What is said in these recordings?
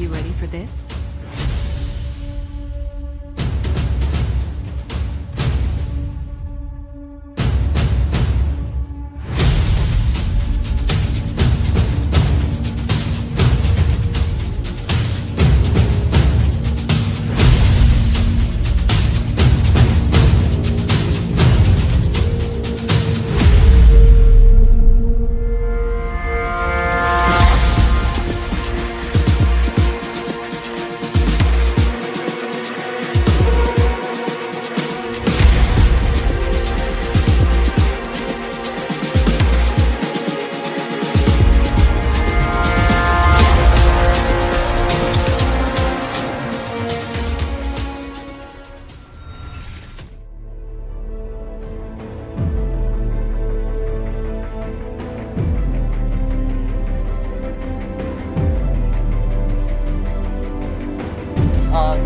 you ready for this?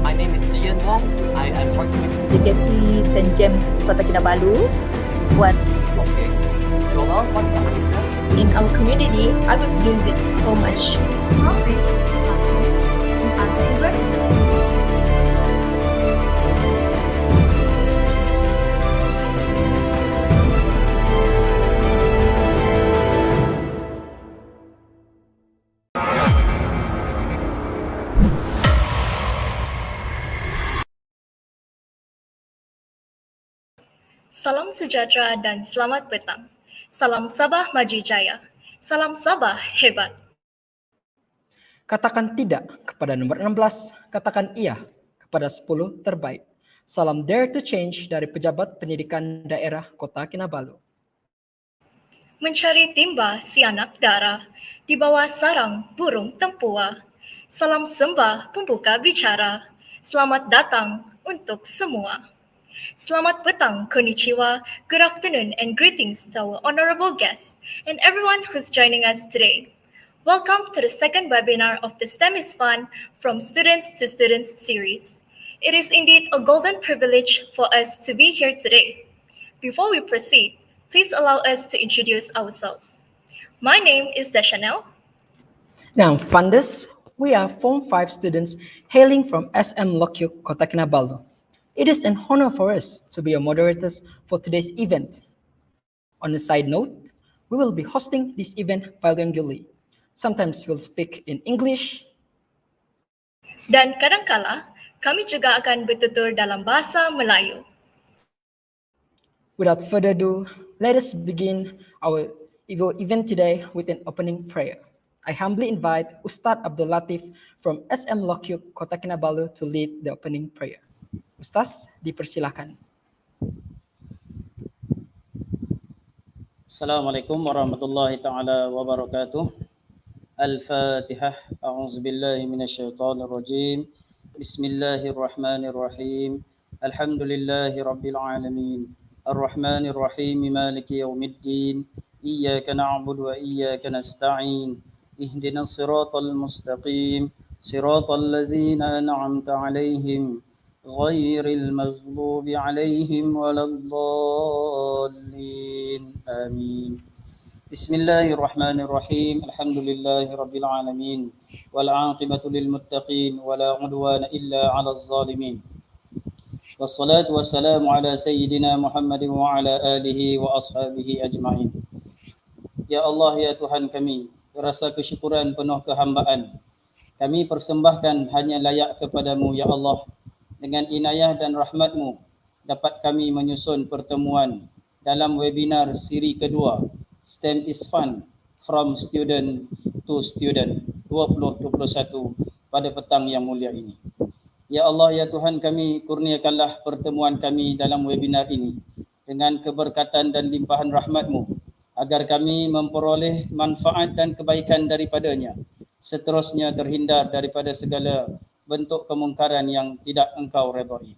My name is Jaman. I am working with SRK St Kota Kinabalu. What? Okay. Joel, what the answer? In our community, I would use it so much. Salam sejahtera dan selamat petang. Salam Sabah maju jaya. Salam Sabah hebat. Katakan tidak kepada nomor 16, katakan iya kepada 10 terbaik. Salam Dare to Change dari pejabat pendidikan daerah Kota Kinabalu. Mencari timba si anak darah di bawah sarang burung tempua. Salam sembah pembuka bicara. Selamat datang untuk semua. Selamat petang, konnichiwa, good afternoon, and greetings to our honorable guests and everyone who's joining us today. Welcome to the second webinar of the STEM is Fun from Students to Students series. It is indeed a golden privilege for us to be here today. Before we proceed, please allow us to introduce ourselves. My name is DESCHANEL. Now, funders, we are Form 5 students hailing from SM Lok Yuk Kota Kinabalu. It is an honor for us to be your moderators for today's event. On a side note, we will be hosting this event bilingually. Sometimes we'll speak in English. Dan kadangkala, kami juga akan bertutur dalam bahasa Melayu. Without further ado, let us begin our event today with an opening prayer. I humbly invite Ustadz Abdul Latif from SM Lok Yuk Kota Kinabalu to lead the opening prayer. Ustaz, dipersilakan. Assalamualaikum warahmatullahi taala wabarakatuh. Al-Fatihah. A'udzubillahi minasyaitonirrajim. Bismillahirrahmanirrahim. Alhamdulillahi rabbil alamin. Ar-Rahmanirrahim. Maliki yaumiddin. Iyyaka na'budu wa iyyaka nasta'in. Ihdinas siratal mustaqim. Siratal ladzina an'amta 'alaihim غير المغضوب عليهم ولا الضالين آمين بسم الله الرحمن الرحيم الحمد لله رب العالمين والعاقبة للمتقين ولا عدوان إلا على الظالمين والصلاة والسلام على سيدنا محمد وعلى آله وأصحابه أجمعين. Ya Allah, ya Tuhan kami, rasa kesyukuran penuh kehambaan kami persembahkan hanya layak kepadamu, ya Allah. Dengan inayah dan rahmat-Mu dapat kami menyusun pertemuan dalam webinar siri kedua STEM is Fun from Student to Student 2021 pada petang yang mulia ini. Ya Allah, ya Tuhan kami, kurniakanlah pertemuan kami dalam webinar ini dengan keberkatan dan limpahan rahmat-Mu agar kami memperoleh manfaat dan kebaikan daripadanya, seterusnya terhindar daripada segala bentuk kemungkaran yang tidak Engkau redai.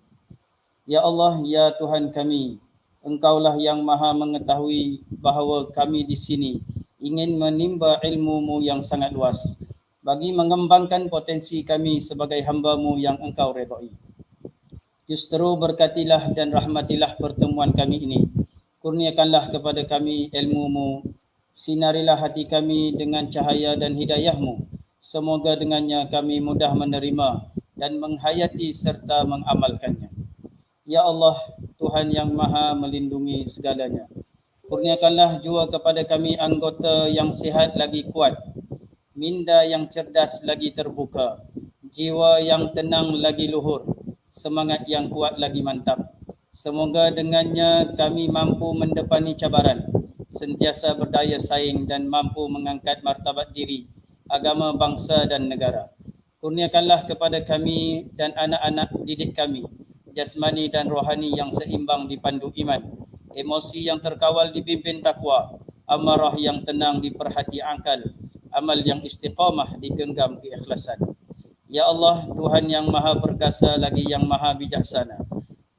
Ya Allah, ya Tuhan kami, Engkaulah yang maha mengetahui bahawa kami di sini ingin menimba ilmu-Mu yang sangat luas bagi mengembangkan potensi kami sebagai hamba-Mu yang Engkau redai. Justru berkatilah dan rahmatilah pertemuan kami ini. Kurniakanlah kepada kami ilmu-Mu, sinarilah hati kami dengan cahaya dan hidayah-Mu, Semoga dengannya kami mudah menerima dan menghayati serta mengamalkannya. Ya Allah, Tuhan yang Maha melindungi segalanya, kurniakanlah jua kepada kami anggota yang sihat lagi kuat, minda yang cerdas lagi terbuka, jiwa yang tenang lagi luhur, semangat yang kuat lagi mantap. Semoga dengannya kami mampu mendepani cabaran, sentiasa berdaya saing dan mampu mengangkat martabat diri, agama, bangsa dan negara. Kurniakanlah kepada kami dan anak-anak didik kami jasmani dan rohani yang seimbang dipandu iman, emosi yang terkawal dipimpin takwa, amarah yang tenang diperhati akal, amal yang istiqamah digenggam keikhlasan. Ya Allah, Tuhan yang Maha Perkasa lagi yang Maha Bijaksana,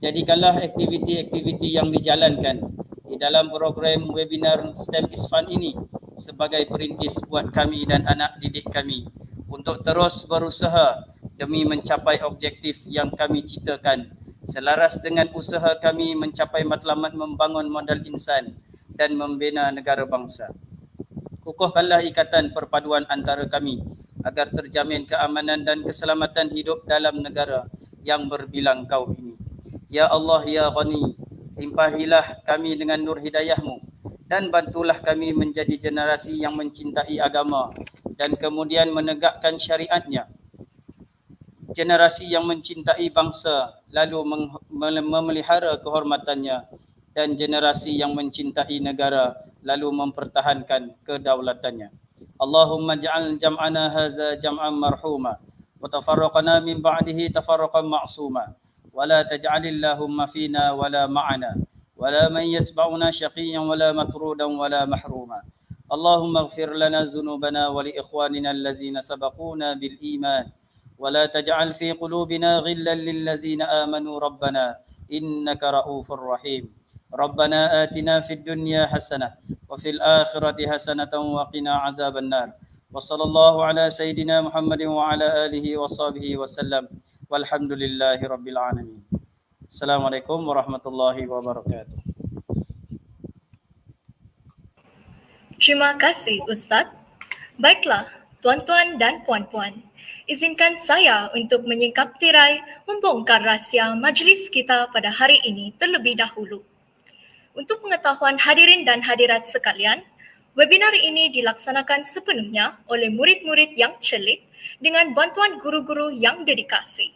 jadikanlah aktiviti-aktiviti yang dijalankan di dalam program webinar STEM is Fun ini sebagai perintis buat kami dan anak didik kami untuk terus berusaha demi mencapai objektif yang kami citakan, selaras dengan usaha kami mencapai matlamat membangun modal insan dan membina negara bangsa. Kukuhkanlah ikatan perpaduan antara kami agar terjamin keamanan dan keselamatan hidup dalam negara yang berbilang kau ini. Ya Allah, Ya Ghani, limpahilah kami dengan nur hidayah-Mu dan bantulah kami menjadi generasi yang mencintai agama dan kemudian menegakkan syariatnya. Generasi yang mencintai bangsa lalu memelihara kehormatannya, dan generasi yang mencintai negara lalu mempertahankan kedaulatannya. Allahumma ja'al jam'ana haza jam'an marhuma wa tafarraqana min ba'dihi tafarraqan ma'suma wa la taj'alillahumma fina wa la ma'ana wa la man yatba'una syaqiyyan wa la matrudan wa la mahruma. Allahumma ighfir lana zunubana wa li ikhwanina allazina sabaquna bil iman ولا تجعل في قلوبنا غلا للذين آمنوا ربنا إنك رؤوف رحيم. ربنا آتنا في الدنيا حسنة وفي الآخرة حسنة وقنا عذاب النار. وصلى الله على سيدنا محمد وعلى آله وصحبه وسلم والحمد لله رب العالمين. السلام عليكم ورحمة الله وبركاته. Terima kasih Ustaz. Baiklah, tuan-tuan dan puan-puan, izinkan saya untuk menyingkap tirai membongkar rahsia majlis kita pada hari ini terlebih dahulu. Untuk pengetahuan hadirin dan hadirat sekalian, webinar ini dilaksanakan sepenuhnya oleh murid-murid yang celik dengan bantuan guru-guru yang dedikasi.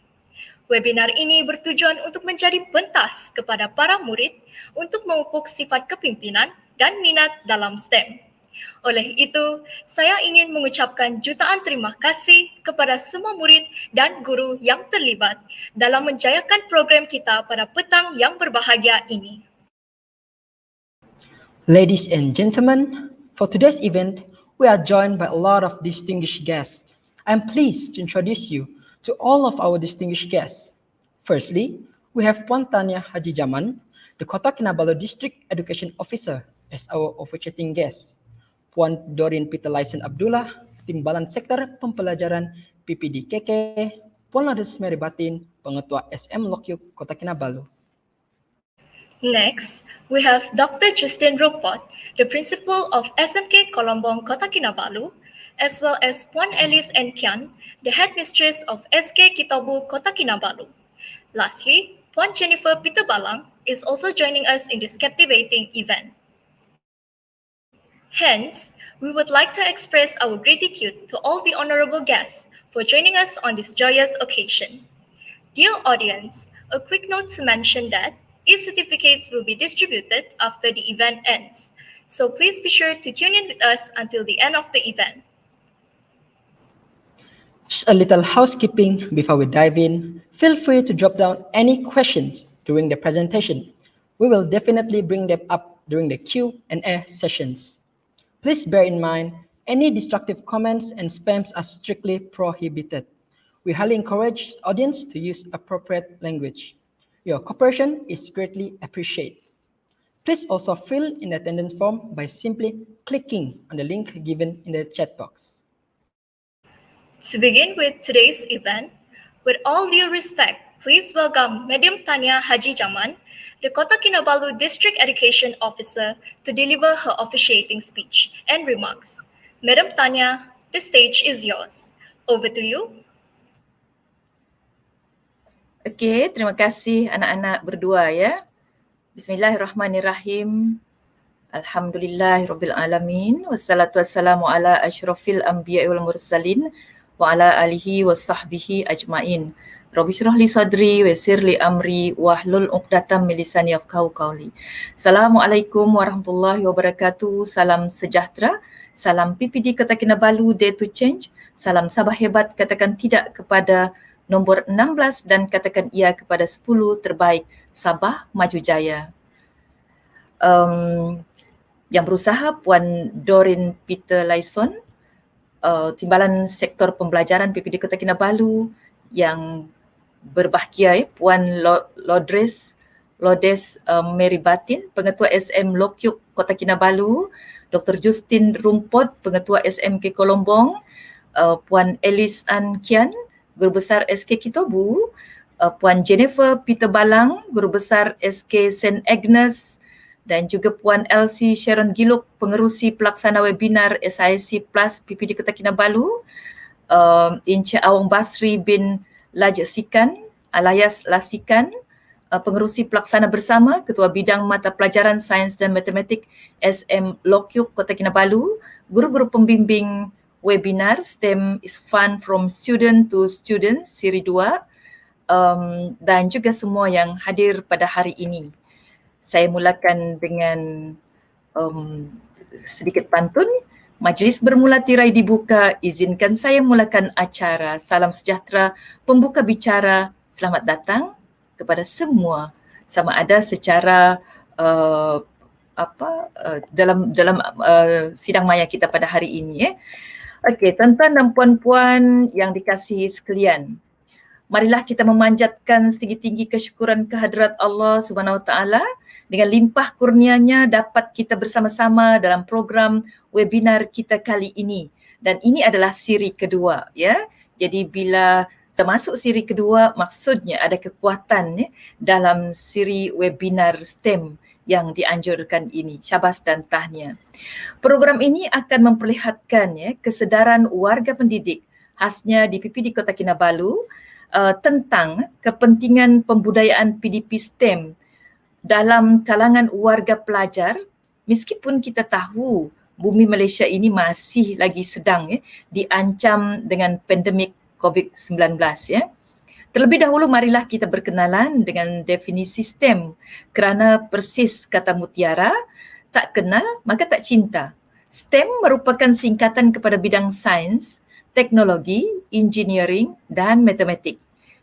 Webinar ini bertujuan untuk menjadi pentas kepada para murid untuk memupuk sifat kepimpinan dan minat dalam STEM. Oleh itu, saya ingin mengucapkan jutaan terima kasih kepada semua murid dan guru yang terlibat dalam menjayakan program kita pada petang yang berbahagia ini. Ladies and gentlemen, for today's event, we are joined by a lot of distinguished guests. I'm pleased to introduce you to all of our distinguished guests. Firstly, we have Puan Tanya Haji Jaman, the Kota Kinabalu District Education Officer, as our officiating guest. Puan Dorin Peter Lyson Abdullah, Timbalan Sektor Pembelajaran PPDKK, Puan Lades Mary Batin, Pengetua SM Lok Yuk Kota Kinabalu. Next, we have Dr. Justin Ropot, the Principal of SMK Kolombong Kota Kinabalu, as well as Puan Alice N. Kian, the Headmistress of SK Kitobu Kota Kinabalu. Lastly, Puan Jennifer Peter Balang is also joining us in this captivating event. Hence, we would like to express our gratitude to all the honorable guests for joining us on this joyous occasion. Dear audience, a quick note to mention that e-certificates will be distributed after the event ends, so please be sure to tune in with us until the end of the event. Just a little housekeeping before we dive in. Feel free to drop down any questions during the presentation. We will definitely bring them up during the Q&A sessions. Please bear in mind, any destructive comments and spams are strictly prohibited. We highly encourage the audience to use appropriate language. Your cooperation is greatly appreciated. Please also fill in the attendance form by simply clicking on the link given in the chat box. To begin with today's event, with all due respect, please welcome Madam Tanya Haji Jaman, the Kota Kinabalu District Education Officer, to deliver her officiating speech and remarks. Madam Tanya, the stage is yours. Over to you. Okey, terima kasih anak-anak berdua ya. Bismillahirrahmanirrahim. Alhamdulillahirrabbilalamin. Wassalatu wassalamu ala asyrafil anbiya'i wal mursalin wa ala alihi wa sahbihi ajmain. Rabbi syrah li sadri wa yassir li amri wahlul 'uqdatam min lisani yafqahu qawli. Assalamualaikum warahmatullahi wabarakatuh. Salam sejahtera. Salam PPD Kota Kinabalu, Dare to Change. Salam Sabah hebat, katakan tidak kepada nombor 16 dan katakan iya kepada 10 terbaik Sabah Maju Jaya. Yang berusaha Puan Doreen Peter Lyson, Timbalan Sektor Pembelajaran PPD Kota Kinabalu, yang berbahagia Puan Lodes Mary Batin, Pengetua SM Lok Yuk Kota Kinabalu, Dr. Justin Rumpot, Pengetua SMK Kolombong, Puan Alice An Kian, Guru Besar S.K. Kitobu, Puan Jennifer Peter Balang, Guru Besar S.K. St Agnes, dan juga Puan Elsie Sharon Giluk, Pengerusi Pelaksana Webinar SIC Plus PPD Kota Kinabalu, Encik Awang Basri bin Lajasikan alias Lasikan, Pengerusi Pelaksana Bersama, Ketua Bidang Mata Pelajaran Sains dan Matematik SM Lok Yuk Kota Kinabalu, Guru-guru Pembimbing Webinar STEM is Fun from Student to Student Siri 2, dan juga semua yang hadir pada hari ini. Saya mulakan dengan sedikit pantun. Majlis bermula tirai dibuka, izinkan saya mulakan acara. Salam sejahtera, pembuka bicara, selamat datang kepada semua, sama ada secara dalam sidang maya kita pada hari ini. Okey, tuan-tuan dan puan-puan yang dikasihi sekalian, marilah kita memanjatkan setinggi-tinggi kesyukuran kehadirat Allah Subhanahu Wa Taala. Dengan limpah kurnianya dapat kita bersama-sama dalam program webinar kita kali ini. Dan ini adalah siri kedua ya. Jadi bila termasuk siri kedua, maksudnya ada kekuatan dalam siri webinar STEM yang dianjurkan ini. Syabas dan tahniah. Program ini akan memperlihatkan kesedaran warga pendidik khasnya di PPD Kota Kinabalu tentang kepentingan pembudayaan PDP STEM dalam kalangan warga pelajar, meskipun kita tahu bumi Malaysia ini masih lagi sedang diancam dengan pandemik COVID-19 ya. Terlebih dahulu marilah kita berkenalan dengan definisi STEM, kerana persis kata mutiara, tak kenal maka tak cinta. STEM merupakan singkatan kepada bidang sains, teknologi, engineering dan matematik.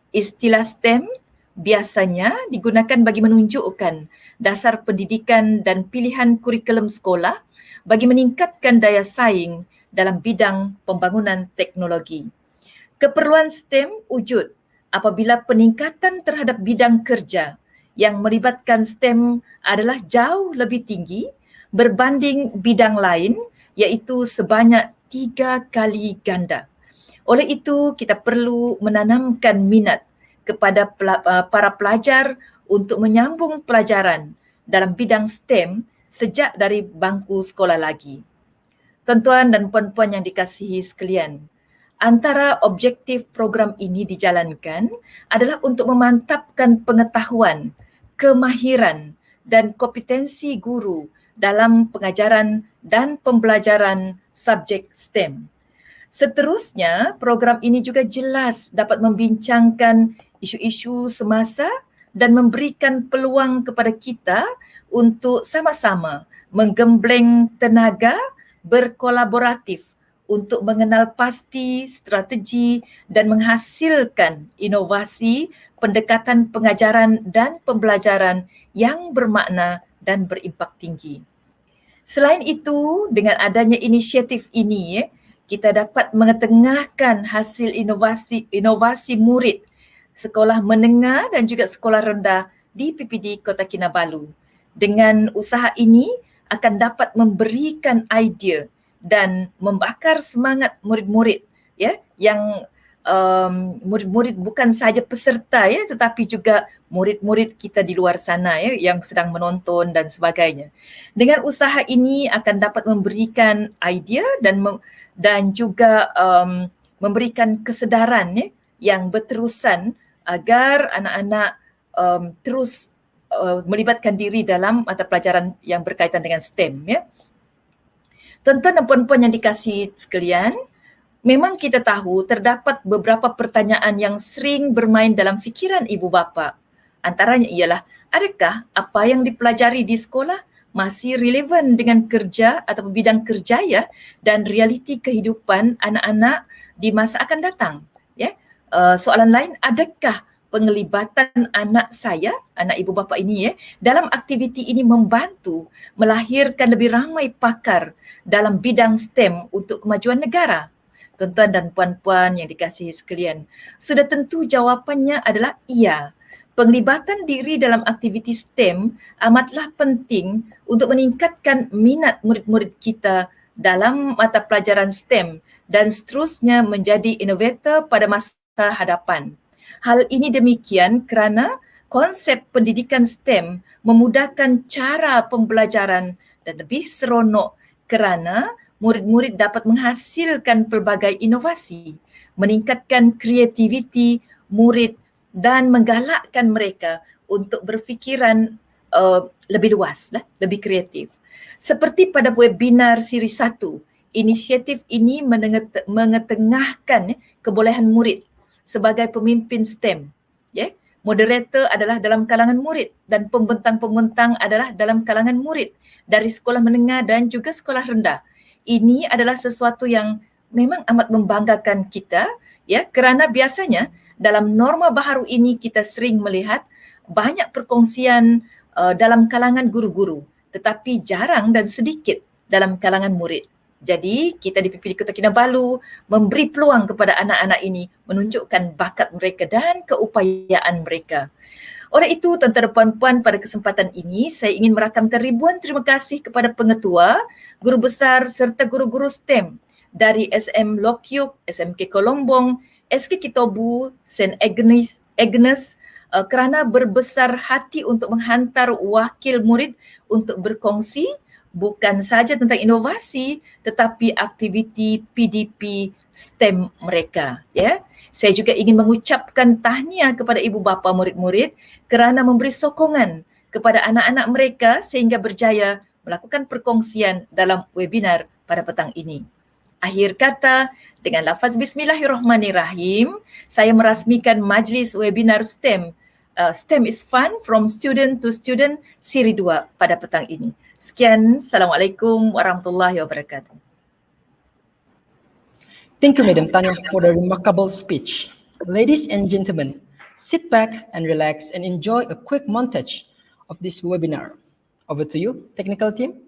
Istilah STEM biasanya digunakan bagi menunjukkan dasar pendidikan dan pilihan kurikulum sekolah bagi meningkatkan daya saing dalam bidang pembangunan teknologi. Keperluan STEM wujud apabila peningkatan terhadap bidang kerja yang melibatkan STEM adalah jauh lebih tinggi berbanding bidang lain, iaitu sebanyak 3 kali ganda. Oleh itu, kita perlu menanamkan minat kepada para pelajar untuk menyambung pelajaran dalam bidang STEM sejak dari bangku sekolah lagi. Tuan-tuan dan puan-puan yang dikasihi sekalian, antara objektif program ini dijalankan adalah untuk memantapkan pengetahuan, kemahiran dan kompetensi guru dalam pengajaran dan pembelajaran subjek STEM. Seterusnya, program ini juga jelas dapat membincangkan isu-isu semasa dan memberikan peluang kepada kita untuk sama-sama menggembleng tenaga berkolaboratif untuk mengenal pasti strategi dan menghasilkan inovasi pendekatan pengajaran dan pembelajaran yang bermakna dan berimpak tinggi. Selain itu, dengan adanya inisiatif ini, kita dapat mengetengahkan hasil inovasi murid sekolah menengah dan juga sekolah rendah di PPD Kota Kinabalu. Dengan usaha ini akan dapat memberikan idea dan membakar semangat murid-murid ya, yang murid-murid bukan sahaja peserta ya, tetapi juga murid-murid kita di luar sana ya, yang sedang menonton dan sebagainya. Dengan usaha ini akan dapat memberikan idea dan juga memberikan kesedaran yang berterusan agar anak-anak terus melibatkan diri dalam mata pelajaran yang berkaitan dengan STEM. Tuan-tuan dan puan-puan yang dikasihi sekalian, memang kita tahu terdapat beberapa pertanyaan yang sering bermain dalam fikiran ibu bapa. Antaranya ialah, adakah apa yang dipelajari di sekolah masih relevan dengan kerja atau bidang kerjaya dan realiti kehidupan anak-anak di masa akan datang? Soalan lain, adakah penglibatan anak saya, anak ibu bapa ini dalam aktiviti ini membantu melahirkan lebih ramai pakar dalam bidang STEM untuk kemajuan negara? Tuan-tuan dan puan-puan yang dikasihi sekalian, sudah tentu jawapannya adalah iya. Penglibatan diri dalam aktiviti STEM amatlah penting untuk meningkatkan minat murid-murid kita dalam mata pelajaran STEM dan seterusnya menjadi inovator pada masa hadapan. Hal ini demikian kerana konsep pendidikan STEM memudahkan cara pembelajaran dan lebih seronok kerana murid-murid dapat menghasilkan pelbagai inovasi, meningkatkan kreativiti murid dan menggalakkan mereka untuk berfikiran lebih luas, lebih kreatif. Seperti pada webinar siri 1, inisiatif ini mengetengahkan kebolehan murid sebagai pemimpin STEM. Moderator adalah dalam kalangan murid dan pembentang-pembentang adalah dalam kalangan murid dari sekolah menengah dan juga sekolah rendah. Ini adalah sesuatu yang memang amat membanggakan kita, kerana biasanya dalam norma baharu ini kita sering melihat banyak perkongsian dalam kalangan guru-guru, tetapi jarang dan sedikit dalam kalangan murid. Jadi kita di PPDKK Kota Kinabalu memberi peluang kepada anak-anak ini menunjukkan bakat mereka dan keupayaan mereka. Oleh itu, tuan-tuan dan puan-puan, pada kesempatan ini saya ingin merakamkan ribuan terima kasih kepada pengetua, guru besar serta guru-guru STEM dari SM Lok Yuk, SMK Kolombong, SK Kitobu, St Agnes kerana berbesar hati untuk menghantar wakil murid untuk berkongsi bukan saja tentang inovasi tetapi aktiviti PDP STEM mereka. Saya juga ingin mengucapkan tahniah kepada ibu bapa murid-murid kerana memberi sokongan kepada anak-anak mereka sehingga berjaya melakukan perkongsian dalam webinar pada petang ini. Akhir kata, dengan lafaz Bismillahirrahmanirrahim, saya merasmikan majlis webinar STEM. STEM is fun from student to student siri 2 pada petang ini. Sekian, Assalamualaikum warahmatullahi wabarakatuh. Thank you, Madam Tanya, for the remarkable speech. Ladies and gentlemen, sit back and relax and enjoy a quick montage of this webinar. Over to you, technical team.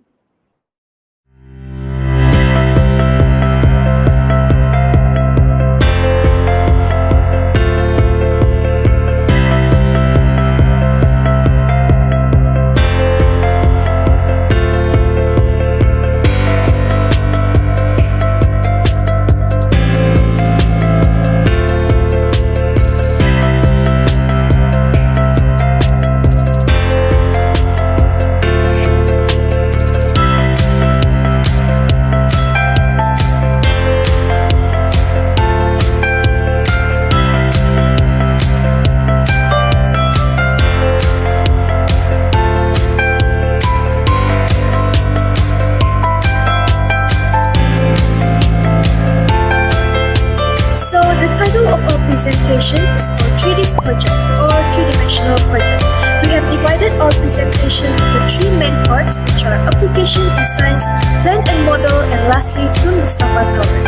Presentation is called 3D project or three-dimensional project. We have divided our presentation into 3 main parts, which are application design, plan and model, and lastly, Tun Mustafa Tower.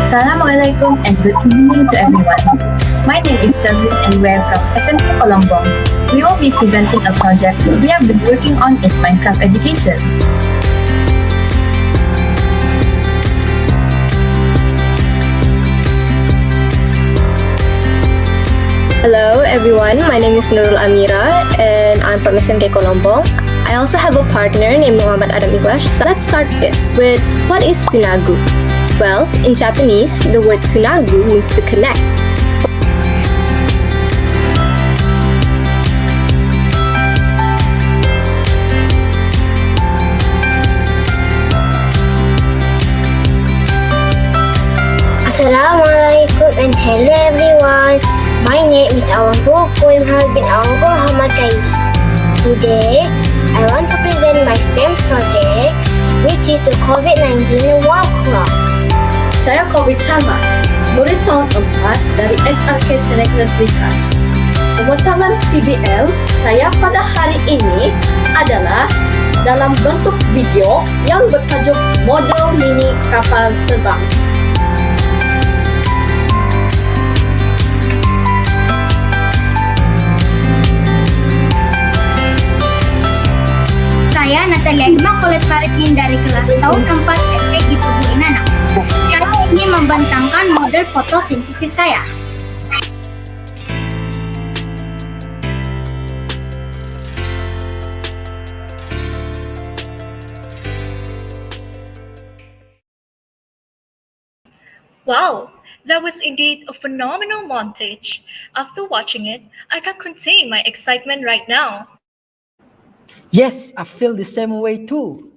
Assalamualaikum and good evening to everyone. My name is Jaman and we are from SMK Kolombong. We will be presenting a project we have been working on in Minecraft education. Hello everyone, my name is Nurul Amira and I'm from SMK Kolombong. I also have a partner named Muhammad Adam Iglash. So let's start this with what is Sinagu? Well, in Japanese, the word tsunagu means to connect. Assalamualaikum and hello everyone. My name is Awan Buku Imhal bin Awan Muhammad Kaidi. Today, I want to present my STEM project, which is the COVID-19 Wall Clock. Saya Covid Jaman, murid tahun 4 dari SRK St Agnes Likas. Pemutaran PBL saya pada hari ini adalah dalam bentuk video yang bertajuk model mini kapal terbang. Saya Natalia Hima Kolet Faridin dari kelas tahun 4 SMP Kitobu anak-anak. Saya ingin membentangkan model fotosintesis saya. Wow, that was indeed a phenomenal montage. After watching it, I can't contain my excitement right now. Yes, I feel the same way too.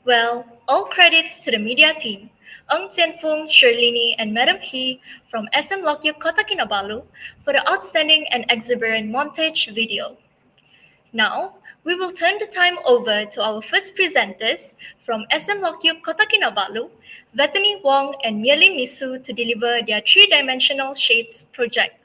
Well, all credits to the media team, Tianfung, Shirlini, and Madam He from SM Lok Yuk Kota Kinabalu for the outstanding and exuberant montage video. Now, we will turn the time over to our first presenters from SM Lok Yuk Kota Kinabalu, Bethany Wong and Mierli Misu to deliver their three-dimensional shapes project.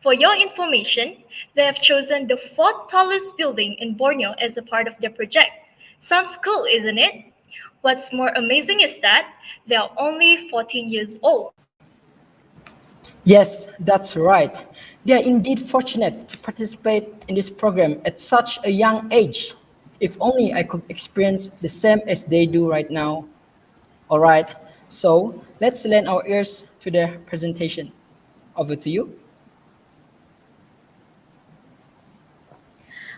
For your information, they have chosen the fourth tallest building in Borneo as a part of their project. Sounds cool, isn't it? What's more amazing is that they are only 14 years old. Yes, that's right. They are indeed fortunate to participate in this program at such a young age. If only I could experience the same as they do right now. All right, so let's lend our ears to their presentation. Over to you.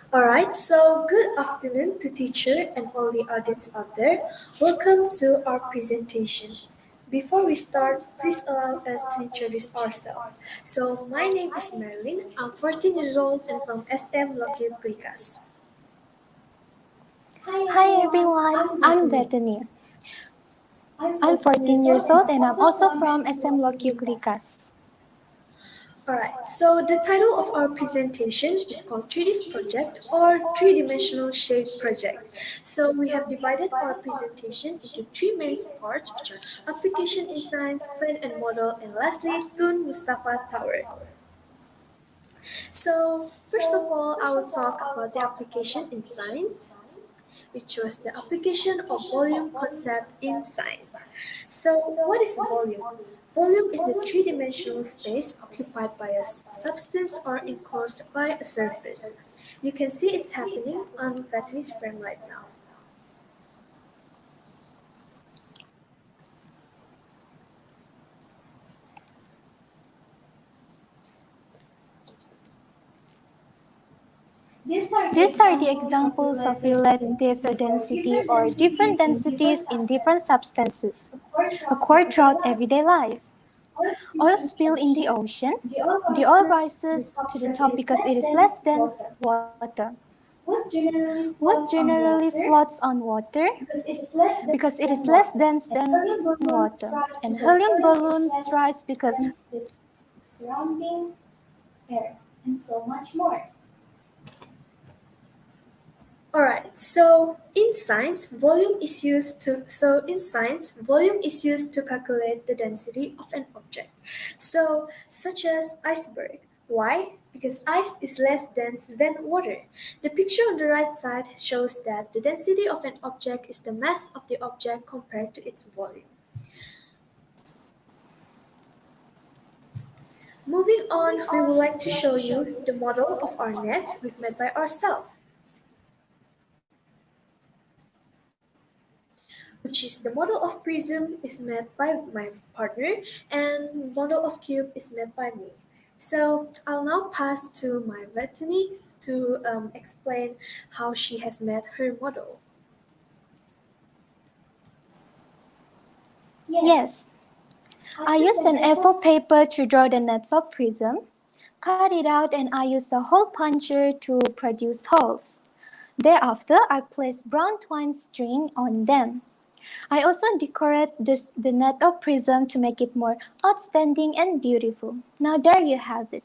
Alright, so good afternoon to teacher and all the audience out there. Welcome to our presentation. Before we start, please allow us to introduce ourselves. So my name is Marilyn, I'm 14 years old and from SM Lok Yuk Likas. Hi everyone, I'm Bethany. I'm 14 years old and I'm also from SM Lok Yuk Likas. Alright, so the title of our presentation is called 3D Project or Three-Dimensional Shape Project. So we have divided our presentation into three main parts, which are application in science, plan and model, and lastly, Tun Mustafa Tower. So first of all, I will talk about the application in science, which was the application of volume concept in science. So what is volume? Volume is the three-dimensional space occupied by a substance or enclosed by a surface. You can see it's happening on Bethany's frame right now. These are the examples of relative density or different densities in different substances occur throughout everyday life. Oil spill in the ocean. The oil rises to the top because it is less dense than water. Wood generally floats on water because it is less dense than water. And helium balloons rise because Surrounding air, and so much more. Alright, so in science, volume is used to calculate the density of an object. So, such as iceberg. Why? Because ice is less dense than water. The picture on the right side shows that the density of an object is the mass of the object compared to its volume. Moving on, we would like to show you the model of our net we've made by ourselves, which is the model of prism is made by my partner and model of cube is made by me. So I'll now pass to my Bethany to explain how she has made her model. Yes. I use an A4 paper to draw the nets of prism, cut it out, and I use a hole puncher to produce holes. Thereafter, I place brown twine string on them. I also decorate the net of prism to make it more outstanding and beautiful. Now there you have it.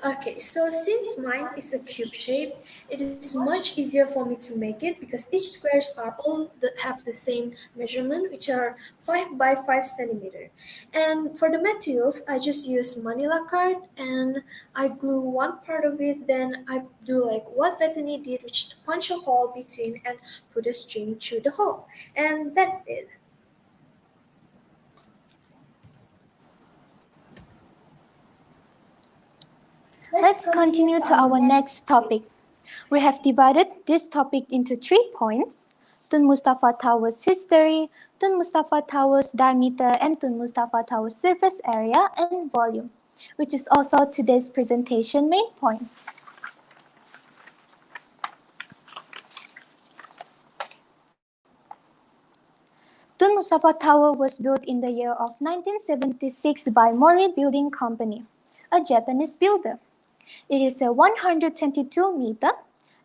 Okay, so since mine is a cube shape, it is much easier for me to make it because each squares are all have the same measurement, which are 5 by 5 centimeter. And for the materials, I just use Manila card and I glue one part of it. Then I do like what Bethany did, which to punch a hole between and put a string through the hole, and that's it. Let's continue to our next topic. We have divided this topic into 3 points: Tun Mustafa Tower's history, Tun Mustafa Tower's diameter, and Tun Mustafa Tower's surface area and volume, which is also today's presentation main points. Tun Mustafa Tower was built in the year of 1976 by Mori Building Company, a Japanese builder. It is a 122-meter,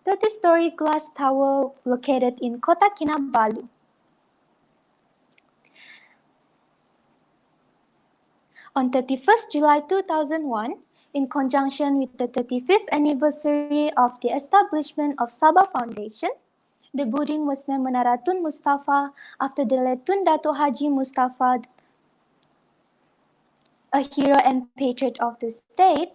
30-story glass tower located in Kota Kinabalu. On 31st July 2001, in conjunction with the 35th anniversary of the establishment of Sabah Foundation, the building was named Menara Tun Mustafa after the late Tun Dato' Haji Mustafa, a hero and patriot of the state.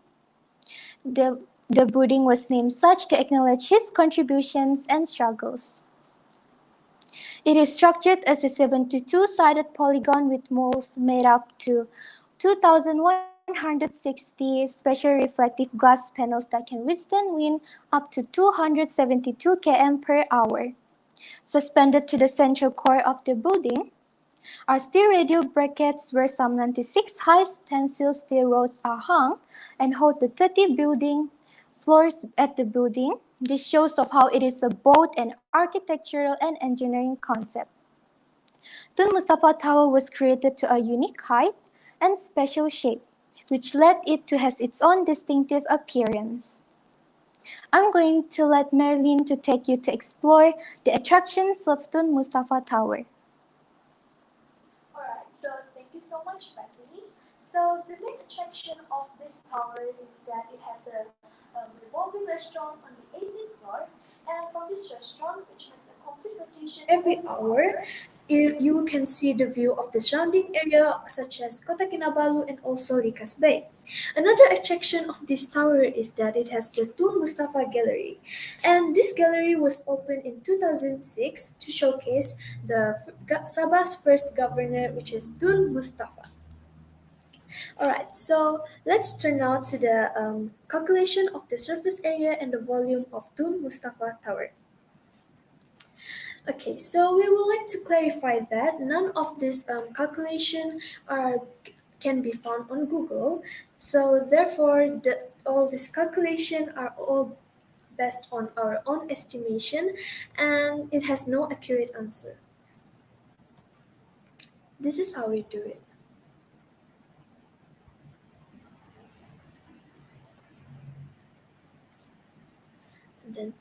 The building was named such to acknowledge his contributions and struggles. It is structured as a 72-sided polygon with walls made up to 2,160 special reflective glass panels that can withstand wind up to 272 km per hour. Suspended to the central core of the building are steel radio brackets where some 96 high tensile steel rods are hung and hold the 30 building floors at the building. This shows of how it is a both an architectural and engineering concept. Tun Mustafa Tower was created to a unique height and special shape, which led it to have its own distinctive appearance. I'm going to let Marilyn to take you to explore the attractions of Tun Mustafa Tower. Alright, so thank you so much, Bethany. So the main attraction of this tower is that it has a revolving restaurant on the 18th floor, and from this restaurant, which makes a complete rotation every hour, you can see the view of the surrounding area such as Kota Kinabalu and also Rikas Bay. Another attraction of this tower is that it has the Tun Mustafa Gallery, and this gallery was opened in 2006 to showcase the Sabah's first governor, which is Tun Mustafa. Alright, so let's turn now to the calculation of the surface area and the volume of Tun Mustafa Tower. Okay, so we would like to clarify that none of these calculation can be found on Google. So therefore, all these calculation are all based on our own estimation, and it has no accurate answer. This is how we do it. And then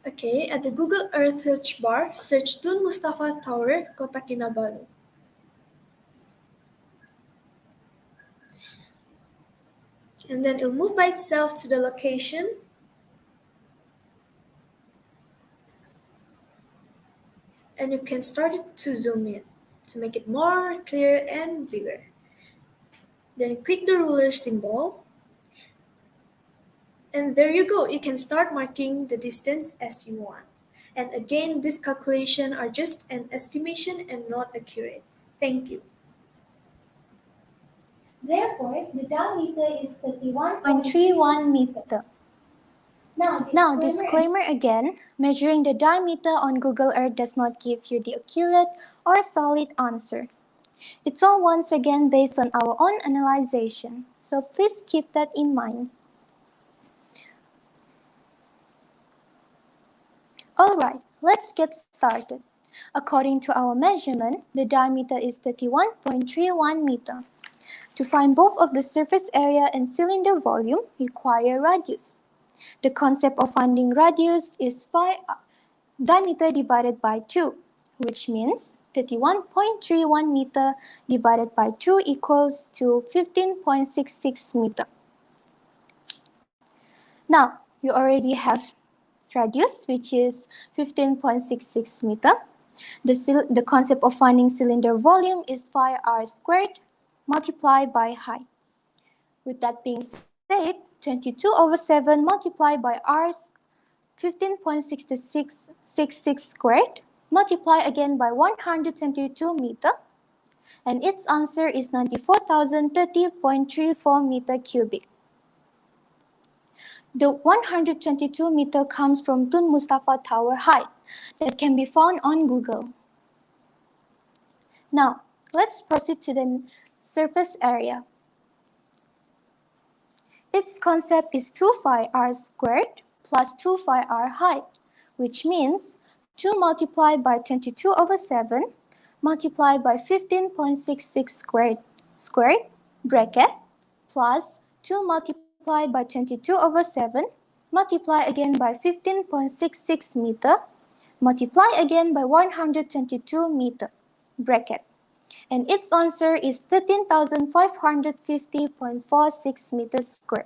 okay, at the Google Earth search bar, search Tun Mustafa Tower, Kota Kinabalu. And then it'll move by itself to the location. And you can start it to zoom in to make it more clear and bigger. Then click the ruler symbol. And there you go. You can start marking the distance as you want. And again, these calculations are just an estimation and not accurate. Thank you. Therefore, the diameter is 31.31 meter. Now, disclaimer again, measuring the diameter on Google Earth does not give you the accurate or solid answer. It's all once again based on our own analyzation, so please keep that in mind. Alright, let's get started. According to our measurement, the diameter is 31.31 meter. To find both of the surface area and cylinder volume, require radius. The concept of finding radius is diameter divided by 2, which means 31.31 meter divided by 2 equals to 15.66 meter. Now, you already have radius, which is 15.66 meter. The concept of finding cylinder volume is pi r squared multiplied by height. With that being said, 22/7 multiplied by r 15.6666 squared, multiply again by 122 meter, and its answer is 94,030.34 meter cubic. The 122 meter comes from Tun Mustafa Tower height that can be found on Google. Now, let's proceed to the surface area. Its concept is 2 phi r squared plus 2 phi r height, which means 2 multiplied by 22/7 multiplied by 15.66 squared bracket plus 2 multiplied by 22/7 multiply again by 15.66 meter multiply again by 122 meter bracket. And its answer is 13,550.46 meters squared.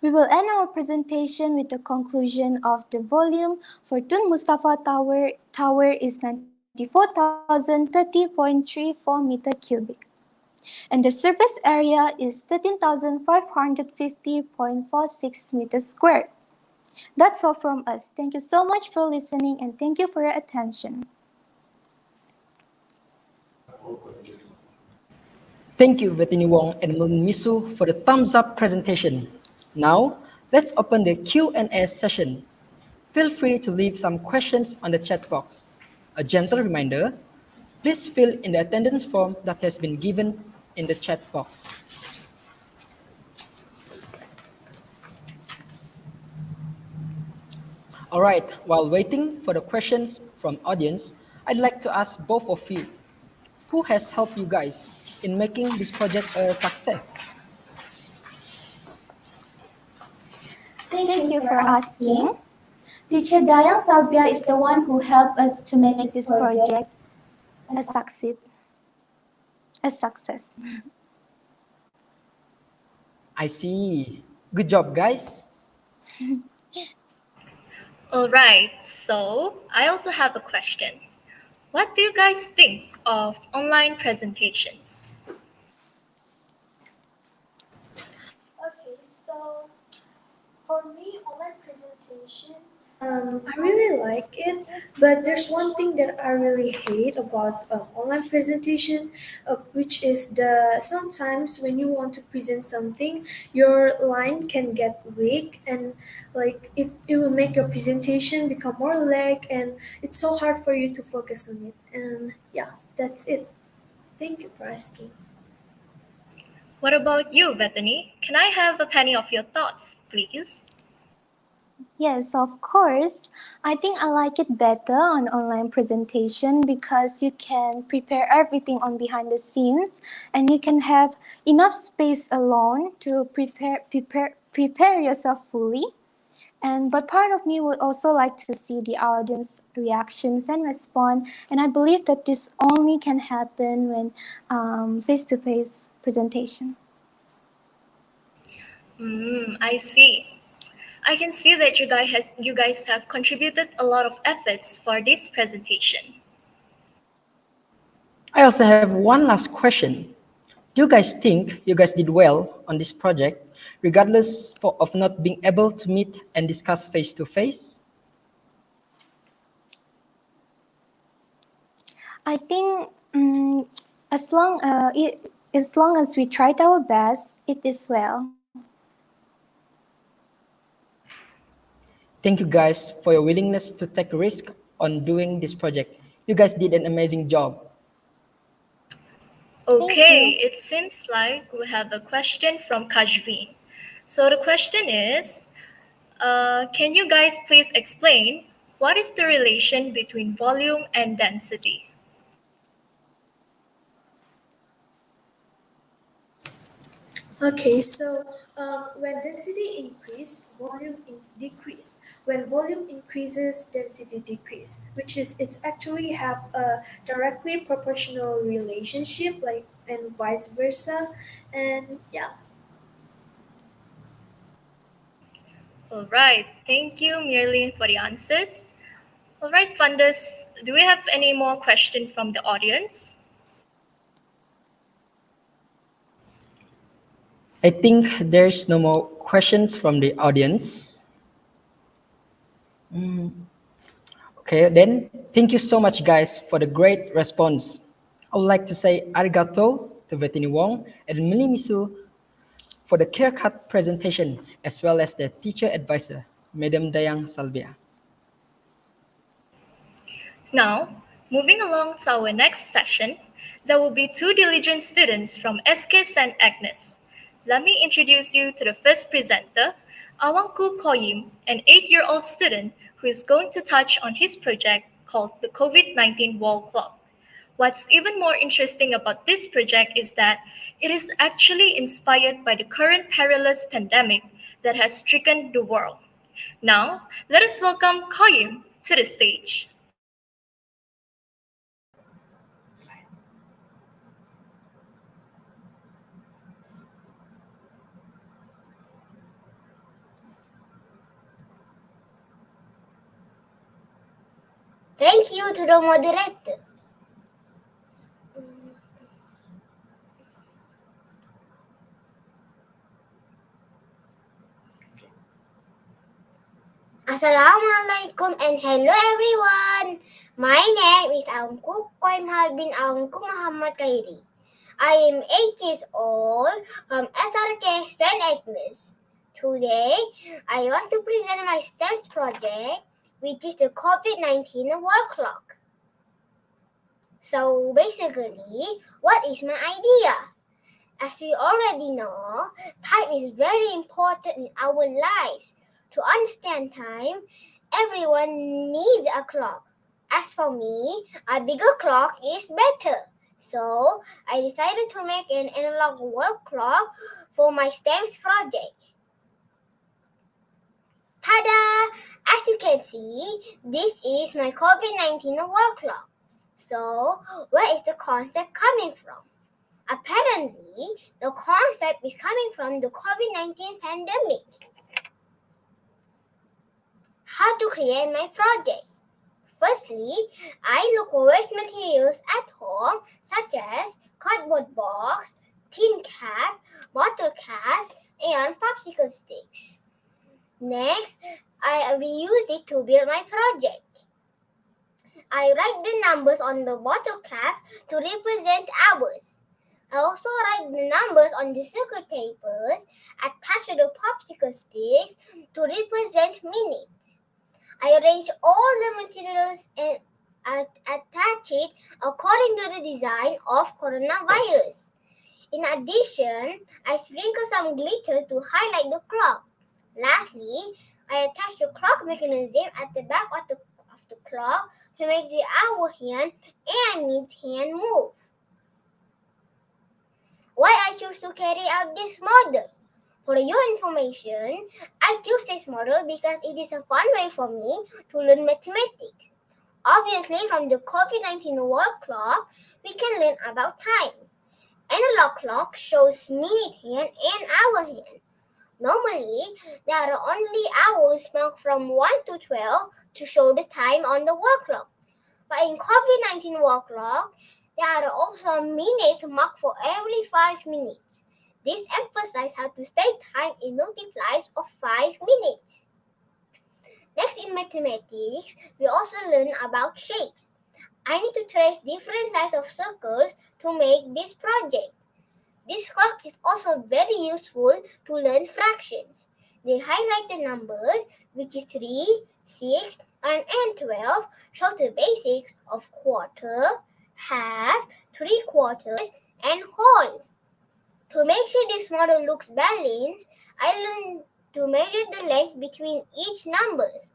We will end our presentation with the conclusion of the volume for Tun Mustafa Tower is 94,030.34 meter cubic. And the surface area is 13,550.46 meters squared. That's all from us. Thank you so much for listening and thank you for your attention. Thank you, Betini Wong and Mun Misu, for the thumbs up presentation. Now, let's open the Q&A session. Feel free to leave some questions on the chat box. A gentle reminder, please fill in the attendance form that has been given in the chat box. All right, while waiting for the questions from audience, I'd like to ask both of you, who has helped you guys in making this project a success? Thank you for asking. Teacher Dayang Salbia is the one who helped us to make this project a success. I see. Good job, guys. Alright, so I also have a question. What do you guys think of online presentations? Okay, so for me, online presentation, I really like it, but there's one thing that I really hate about online presentation, which is sometimes when you want to present something, your line can get weak and like it will make your presentation become more lag and it's so hard for you to focus on it. And yeah, that's it. Thank you for asking. What about you, Bethany? Can I have a penny of your thoughts, please? Yes, of course. I think I like it better on online presentation because you can prepare everything on behind the scenes and you can have enough space alone to prepare yourself fully. But part of me would also like to see the audience reactions and respond. And I believe that this only can happen when face-to-face presentation. I see. I can see that you guys have contributed a lot of efforts for this presentation. I also have one last question. Do you guys think you guys did well on this project, regardless of not being able to meet and discuss face-to-face? I think as long as we tried our best, it is well. Thank you guys for your willingness to take a risk on doing this project. You guys did an amazing job. Okay, it seems like we have a question from Kajveen. So the question is, can you guys please explain what is the relation between volume and density? Okay, so when density increase, decrease. When volume increases, density decrease, which is it's actually have a directly proportional relationship, like and vice versa, and yeah. All right, thank you, Mirlin, for the answers. All right, funders, do we have any more questions from the audience? I think there's no more questions from the audience. Okay, then thank you so much, guys, for the great response. I would like to say arigato to Betini Wong and Milimisu for the clear-cut presentation, as well as the teacher advisor, Madam Dayang Salvia. Now, moving along to our next session, there will be two diligent students from SK St Agnes. Let me introduce you to the first presenter, Awangku Koyim, an 8-year-old student who is going to touch on his project called the COVID-19 Wall Clock. What's even more interesting about this project is that it is actually inspired by the current perilous pandemic that has stricken the world. Now, let us welcome Koyim to the stage. Thank you to the moderator. Assalamualaikum and hello everyone. My name is Awangku Koyim bin Awangku Muhammad Kairi. I am 8 years old from SRK St Agnes. Today, I want to present my STEM project, which is the COVID-19 wall clock. So basically, what is my idea? As we already know, time is very important in our lives. To understand time, everyone needs a clock. As for me, a bigger clock is better. So I decided to make an analog wall clock for my STEM project. Tada! As you can see, this is my COVID-19 wall clock. So where is the concept coming from? Apparently, the concept is coming from the COVID-19 pandemic. How to create my project? Firstly, I look for waste materials at home, such as cardboard box, tin cap, bottle cap, and popsicle sticks. Next, I reuse it to build my project. I write the numbers on the bottle cap to represent hours. I also write the numbers on the circuit papers attached to the popsicle sticks to represent minutes. I arrange all the materials and attach it according to the design of coronavirus. In addition, I sprinkle some glitter to highlight the clock. Lastly, I attach the clock mechanism at the back of the clock to make the hour hand and minute hand move. Why I choose to carry out this model? For your information, I choose this model because it is a fun way for me to learn mathematics. Obviously, from the COVID-19 wall clock, we can learn about time. Analog clock shows minute hand and hour hand. Normally, there are only hours marked from 1 to 12 to show the time on the wall clock. But in COVID-19 wall clock, there are also minutes marked for every 5 minutes. This emphasizes how to state time in multiplies of 5 minutes. Next, in mathematics, we also learn about shapes. I need to trace different types of circles to make this project. This clock is also very useful to learn fractions. They highlight the numbers, which is 3, 6, and 12, show the basics of quarter, half, 3/4, and whole. To make sure this model looks balanced, I learned to measure the length between each numbers.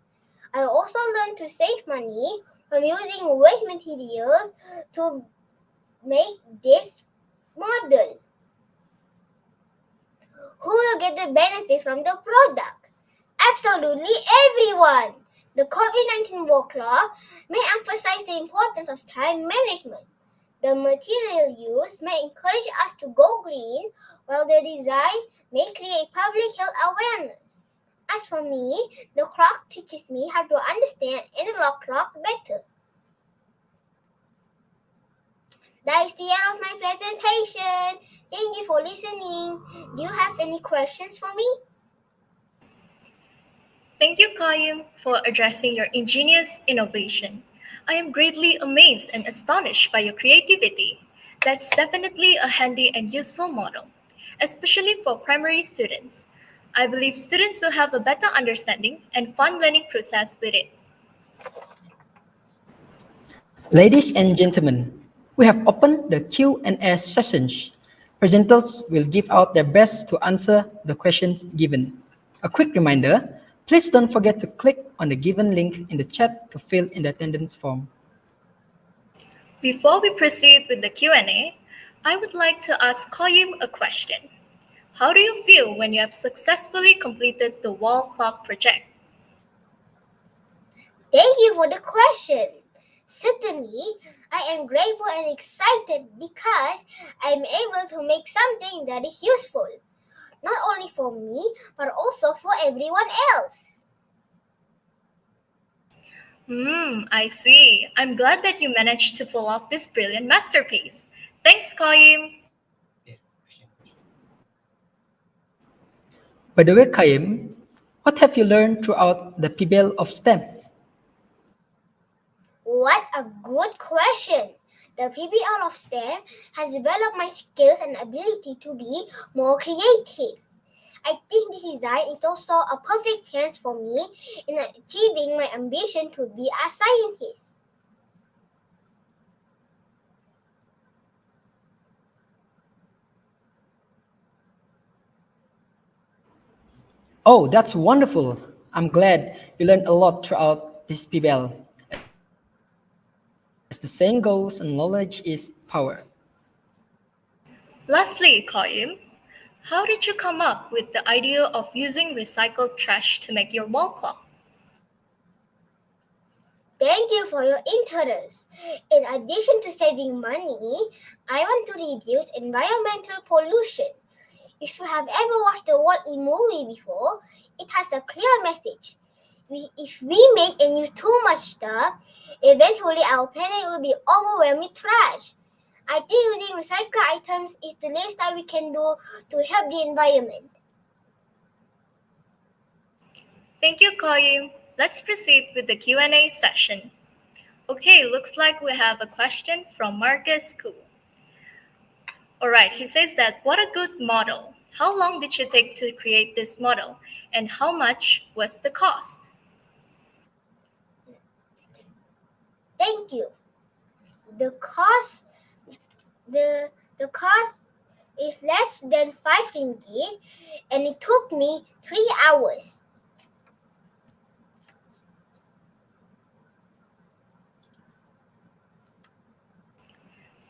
I also learned to save money from using waste materials to make this model. Who will get the benefits from the product? Absolutely everyone! The COVID-19 work law may emphasize the importance of time management. The material used may encourage us to go green, while the design may create public health awareness. As for me, the clock teaches me how to understand analog clock better. That is the end of my presentation. Thank you for listening. Do you have any questions for me? Thank you, Qayyum, for addressing your ingenious innovation. I am greatly amazed and astonished by your creativity. That's definitely a handy and useful model, especially for primary students. I believe students will have a better understanding and fun learning process with it. Ladies and gentlemen, we have opened the Q&A sessions. Presenters will give out their best to answer the questions given. A quick reminder, please don't forget to click on the given link in the chat to fill in the attendance form. Before we proceed with the Q&A, I would like to ask Qayyum a question. How do you feel when you have successfully completed the wall clock project? Thank you for the question. Certainly, I am grateful and excited because I am able to make something that is useful, not only for me, but also for everyone else. I see. I'm glad that you managed to pull off this brilliant masterpiece. Thanks, Qayyum. By the way, Qayyum, what have you learned throughout the PBL of STEM? What a good question. The PBL of STEM has developed my skills and ability to be more creative. I think this design is also a perfect chance for me in achieving my ambition to be a scientist. Oh, that's wonderful. I'm glad you learned a lot throughout this PBL. As the saying goes, knowledge is power. Lastly, Qayyum, how did you come up with the idea of using recycled trash to make your wall clock? Thank you for your interest. In addition to saving money, I want to reduce environmental pollution. If you have ever watched the Wall-E movie before, it has a clear message. If we make and use too much stuff, eventually our planet will be overwhelmed with trash. I think using recycled items is the least that we can do to help the environment. Thank you, Qayyum. Let's proceed with the Q&A session. Okay, looks like we have a question from Marcus Koo. All right, he says that, what a good model. How long did you take to create this model? And how much was the cost? Thank you. The cost is less than 5 ringgit and it took me 3 hours.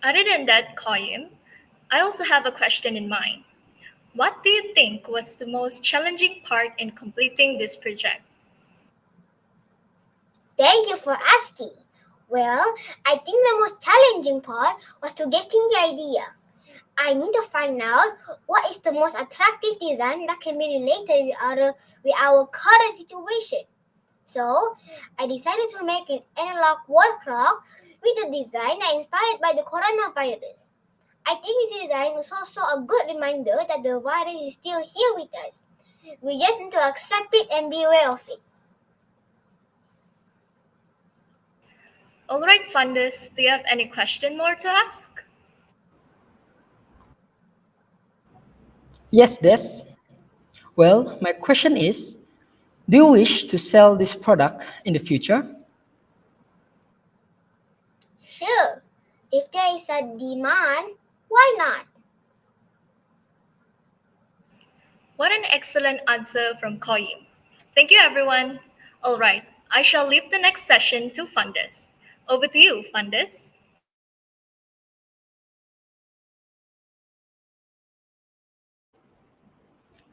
Other than that, Qayyum, I also have a question in mind. What do you think was the most challenging part in completing this project? Thank you for asking. Well, I think the most challenging part was to getting the idea. I need to find out what is the most attractive design that can be related with our current situation. So, I decided to make an analog wall clock with a design that is inspired by the coronavirus. I think this design is also a good reminder that the virus is still here with us. We just need to accept it and be aware of it. All right, funders, do you have any question more to ask? Yes, Des. Well, my question is, do you wish to sell this product in the future? Sure, if there is a demand. Why not? What an excellent answer from Koyim. Thank you, everyone. All right, I shall leave the next session to Fundes. Over to you, Fundes.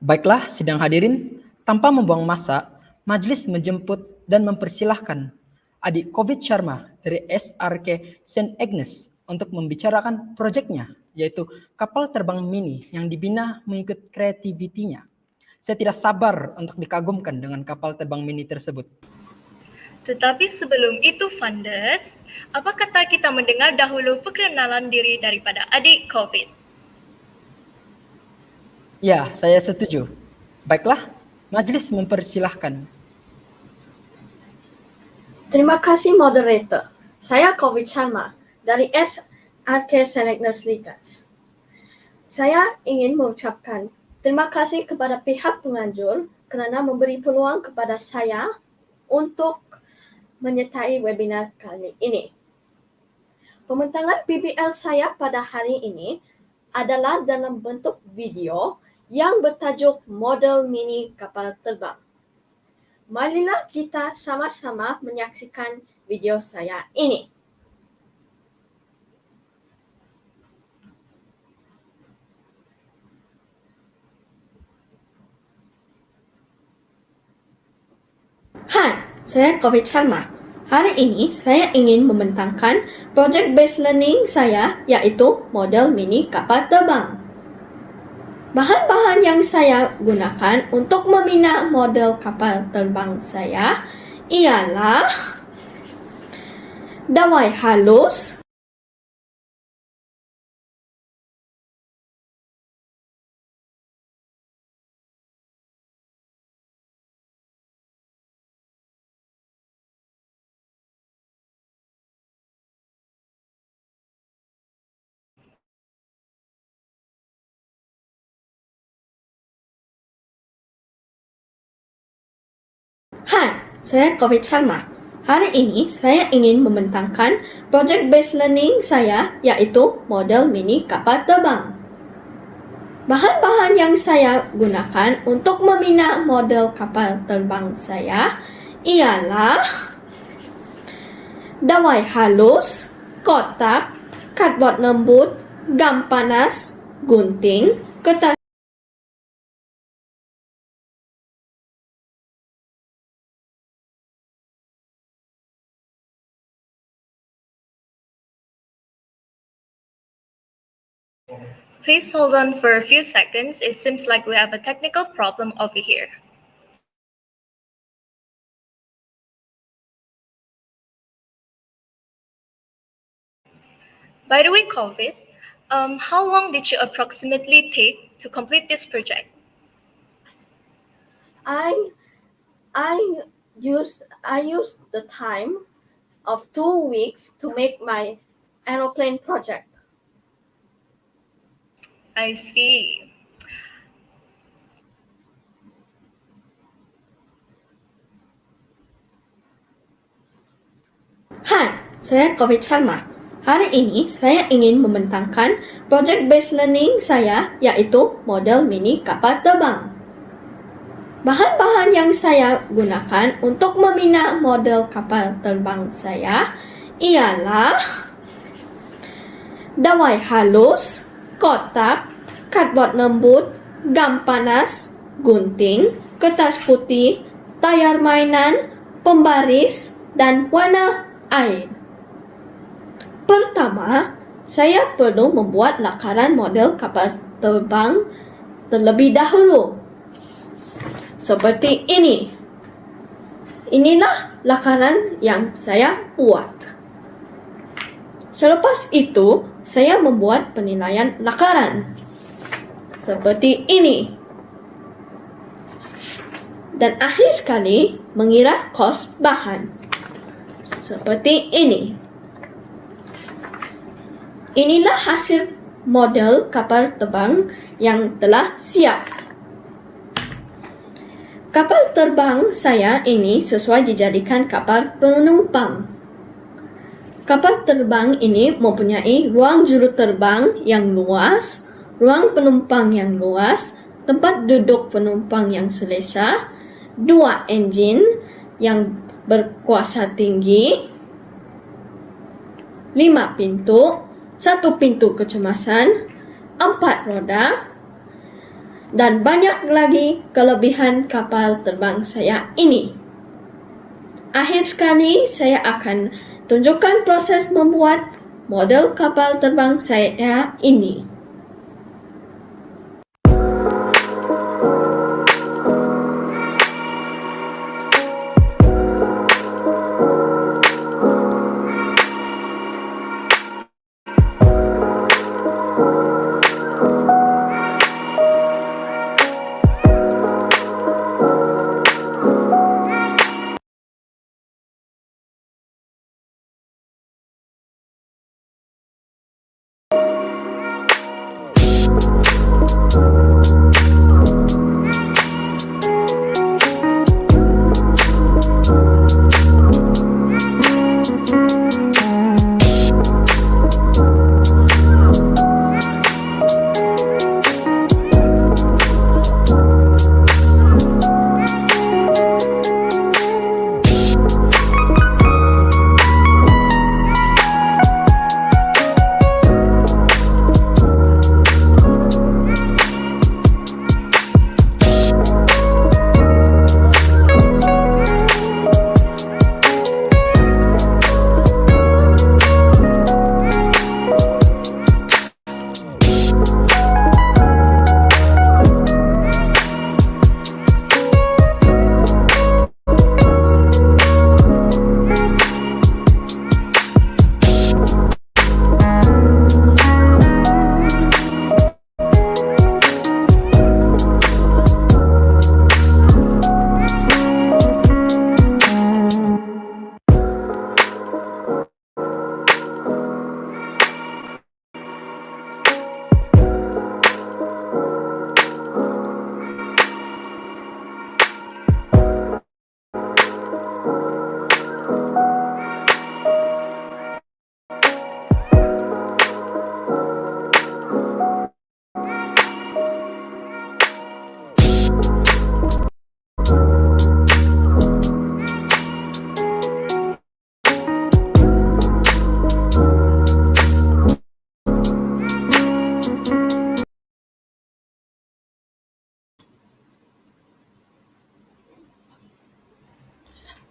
Baiklah, sidang hadirin, tanpa membuang masa, majelis menjemput dan mempersilahkan adik Covid Sharma dari SRK St Agnes untuk membicarakan proyeknya, yaitu kapal terbang mini yang dibina mengikut kreativitinya. Saya tidak sabar untuk dikagumkan dengan kapal terbang mini tersebut. Tetapi sebelum itu, Fundes, apa kata kita mendengar dahulu perkenalan diri daripada adik Covid? Ya, saya setuju. Baiklah, majelis mempersilahkan. Terima kasih Moderator. Saya Covid Sharma dari SRK St Agnes Likas. Saya ingin mengucapkan terima kasih kepada pihak penganjur kerana memberi peluang kepada saya untuk menyertai webinar kali ini. Pembentangan PBL saya pada hari ini adalah dalam bentuk video yang bertajuk Model Mini Kapal Terbang. Marilah kita sama-sama menyaksikan video saya ini. Hai, saya Covid Sharma. Hari ini saya ingin membentangkan projek based learning saya, iaitu model mini kapal terbang. Bahan-bahan yang saya gunakan untuk membina model kapal terbang saya ialah dawai halus, Hai, saya Covid Sharma. Hari ini saya ingin membentangkan projek based learning saya, iaitu model mini kapal terbang. Bahan-bahan yang saya gunakan untuk membina model kapal terbang saya ialah dawai halus, kotak, cardboard lembut, gam panas, gunting, kertas Please hold on for a few seconds. It seems like we have a technical problem over here. By the way, Covid, how long did you approximately take to complete this project? I used the time of 2 weeks to make my aeroplane project. I see. Hai, saya Covid Sharma. Hari ini saya ingin membentangkan projek based learning saya, iaitu model mini kapal terbang. Bahan-bahan yang saya gunakan untuk membina model kapal terbang saya ialah dawai halus, kotak, cardboard lembut, gam panas, gunting, kertas putih, tayar mainan, pembaris, dan warna air. Pertama, saya perlu membuat lakaran model kapal terbang terlebih dahulu. Seperti ini. Inilah lakaran yang saya buat. Selepas itu, saya membuat penilaian lakaran. Seperti ini. Dan akhir sekali, mengira kos bahan. Seperti ini. Inilah hasil model kapal terbang yang telah siap. Kapal terbang saya ini sesuai dijadikan kapal penumpang. Kapal terbang ini mempunyai ruang juru terbang yang luas, ruang penumpang yang luas, tempat duduk penumpang yang selesa, 2 enjin yang berkuasa tinggi, 5 pintu, 1 pintu kecemasan, 4 roda, dan banyak lagi kelebihan kapal terbang saya ini. Akhir sekali, saya akan tunjukkan proses membuat model kapal terbang saya ini.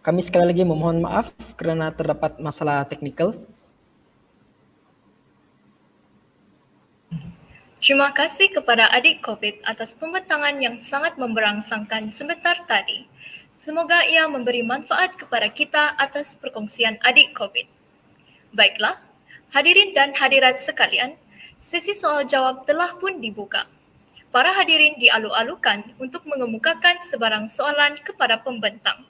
Kami sekali lagi memohon maaf karena terdapat masalah teknikal. Terima kasih kepada adik COVID atas pembentangan yang sangat memberangsangkan sebentar tadi. Semoga ia memberi manfaat kepada kita atas perkongsian adik COVID. Baiklah, hadirin dan hadirat sekalian, sesi soal jawab telah pun dibuka. Para hadirin dialu-alukan untuk mengemukakan sebarang soalan kepada pembentang.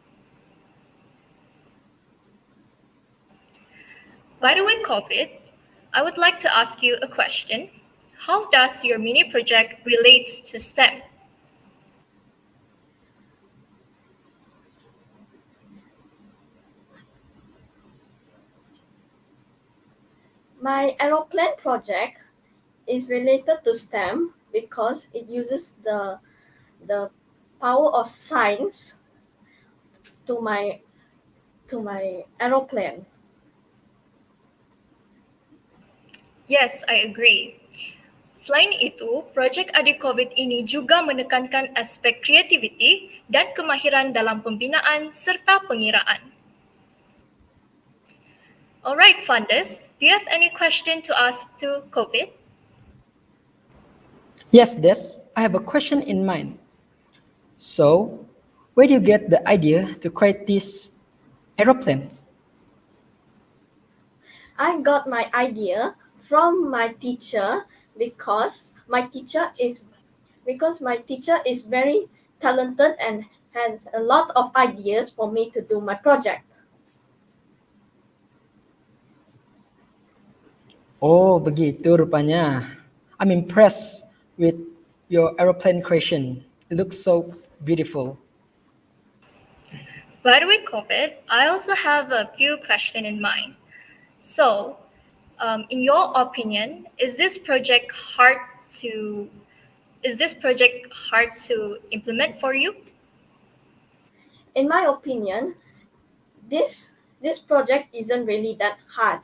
By the way, COVID, I would like to ask you a question. How does your mini project relates to STEM? My aeroplane project is related to STEM because it uses the power of science to my aeroplane. Yes, I agree. Selain itu, projek adik COVID ini juga menekankan aspek kreativiti dan kemahiran dalam pembinaan serta pengiraan. Alright, funders, do you have any question to ask to COVID? Yes, Des, I have a question in mind. So, where do you get the idea to create this aeroplane? I got my idea from my teacher because my teacher is very talented and has a lot of ideas for me to do my project. Oh, begitu rupanya. I'm impressed with your aeroplane creation. It looks so beautiful. By the way, COVID, I also have a few questions in mind. So, in your opinion, is this project hard to implement for you? In my opinion, this project isn't really that hard.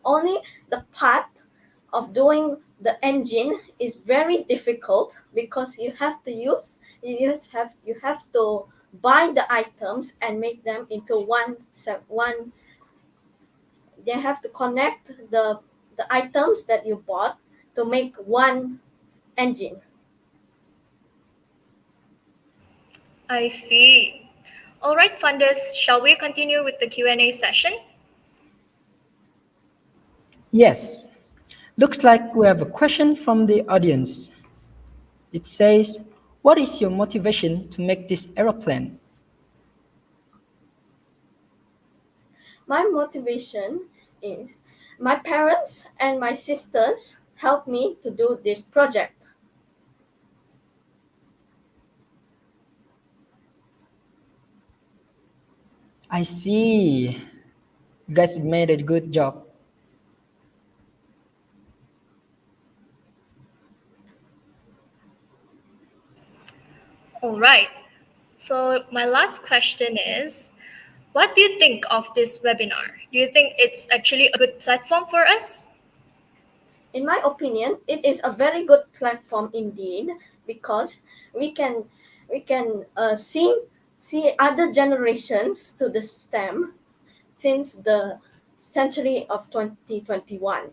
Only the part of doing the engine is very difficult because you have to buy the items and make them into one. They have to connect the items that you bought to make one engine. I see. All right, funders, shall we continue with the Q&A session? Yes. Looks like we have a question from the audience. It says, what is your motivation to make this aeroplane? My motivation is my parents and my sisters helped me to do this project. I see. You guys made a good job. All right. So my last question is, what do you think of this webinar? Do you think it's actually a good platform for us? In my opinion, it is a very good platform indeed because we can see other generations to the STEM since the century of 2021.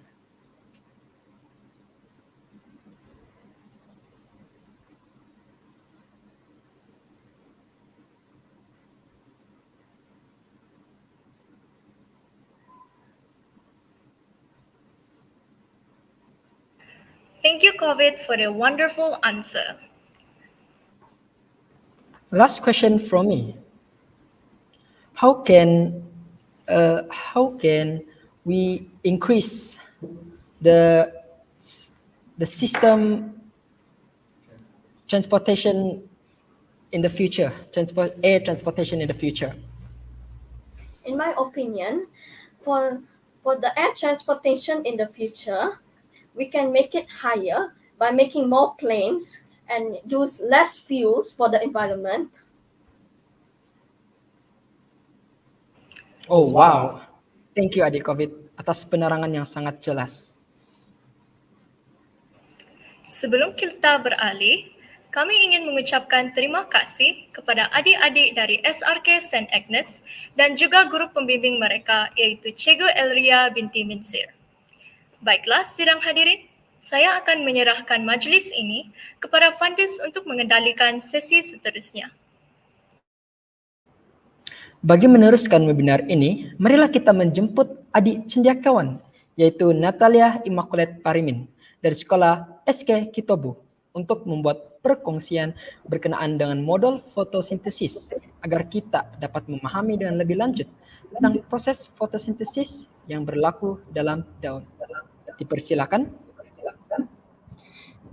Thank you, COVID, for the wonderful answer. Last question from me. How can we increase the system transportation in the future, air transportation in the future? In my opinion, for the air transportation in the future, we can make it higher by making more planes and use less fuels for the environment. Oh wow. Thank you Adik COVID atas penerangan yang sangat jelas. Sebelum kita beralih, kami ingin mengucapkan terima kasih kepada adik-adik dari SRK St Agnes dan juga guru pembimbing mereka iaitu Cikgu Elria binti Minsir. Baiklah, sidang hadirin, saya akan menyerahkan majlis ini kepada funders untuk mengendalikan sesi seterusnya. Bagi meneruskan webinar ini, marilah kita menjemput adik cendekiawan, yaitu Natalia Immaculate Parimin dari sekolah S.K. Kitobu untuk membuat perkongsian berkenaan dengan model fotosintesis agar kita dapat memahami dengan lebih lanjut tentang proses fotosintesis yang berlaku dalam daun. Dipersilakan.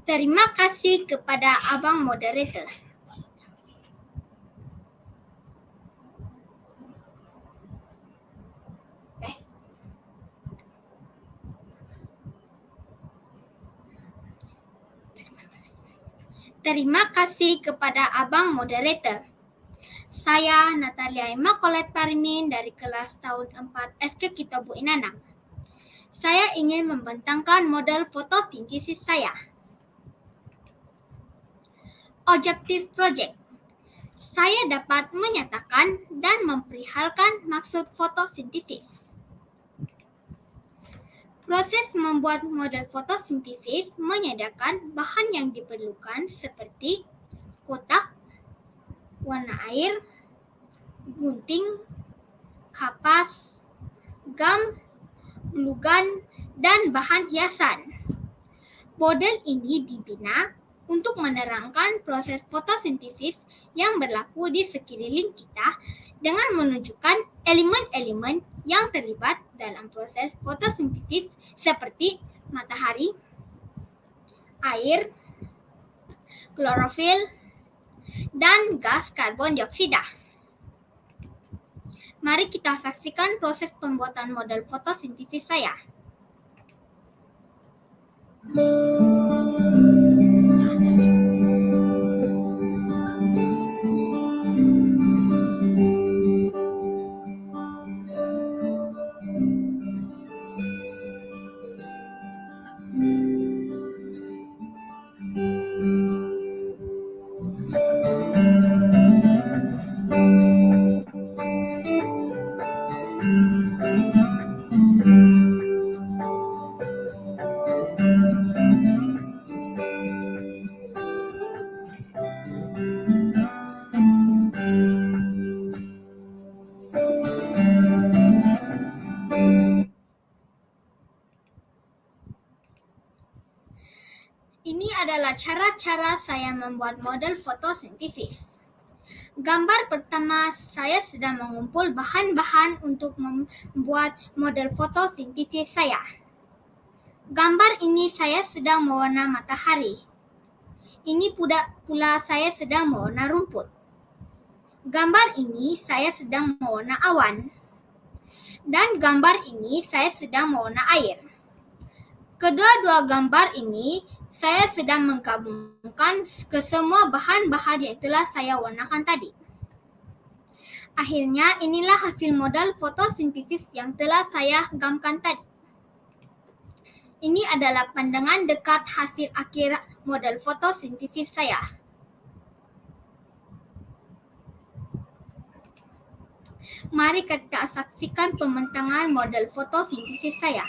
Terima kasih kepada Abang Moderator. Terima kasih kepada Abang Moderator. Saya Natalia Immaculate Parimin dari kelas tahun 4 SK Kitobu Inanang. Saya ingin membentangkan model fotosintesis saya. Objektif projek. Saya dapat menyatakan dan memperihalkan maksud fotosintesis. Proses membuat model fotosintesis menyediakan bahan yang diperlukan seperti kotak, warna air, gunting, kapas, gam, glue gun, dan bahan hiasan. Model ini dibina untuk menerangkan proses fotosintesis yang berlaku di sekeliling kita dengan menunjukkan elemen-elemen yang terlibat dalam proses fotosintesis seperti matahari, air, klorofil, dan gas karbon dioksida. Mari kita saksikan proses pembuatan model fotosintesis saya. Ini adalah cara-cara saya membuat model fotosintesis. Gambar pertama, saya sedang mengumpul bahan-bahan untuk membuat model fotosintesis saya. Gambar ini saya sedang mewarna matahari. Ini pula saya sedang mewarna rumput. Gambar ini saya sedang mewarna awan. Dan gambar ini saya sedang mewarna air. Kedua-dua gambar ini saya sedang menggabungkan ke semua bahan-bahan yang telah saya warnakan tadi. Akhirnya inilah hasil model fotosintesis yang telah saya gambarkan tadi. Ini adalah pandangan dekat hasil akhir model fotosintesis saya. Mari kita saksikan pembentangan model fotosintesis saya.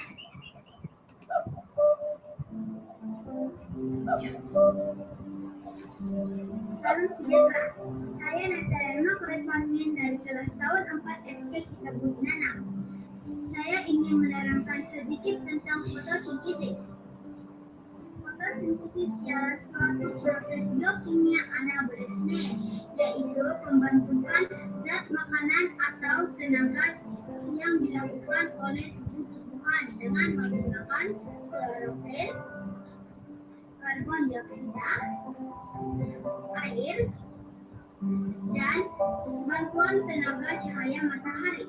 Salam sejahtera. Saya Natalema Kolekwanien dari kelas tahun 4 SK Kitobu. Saya ingin menerangkan sedikit tentang fotosintesis. Fotosintesis ialah suatu proses biokimia anaerobi, yaitu pembentukan zat makanan atau tenaga yang dilakukan oleh tubuh-tubuhan dengan menggunakan klorofil, karbon dioksida, air, dan bantuan tenaga cahaya matahari.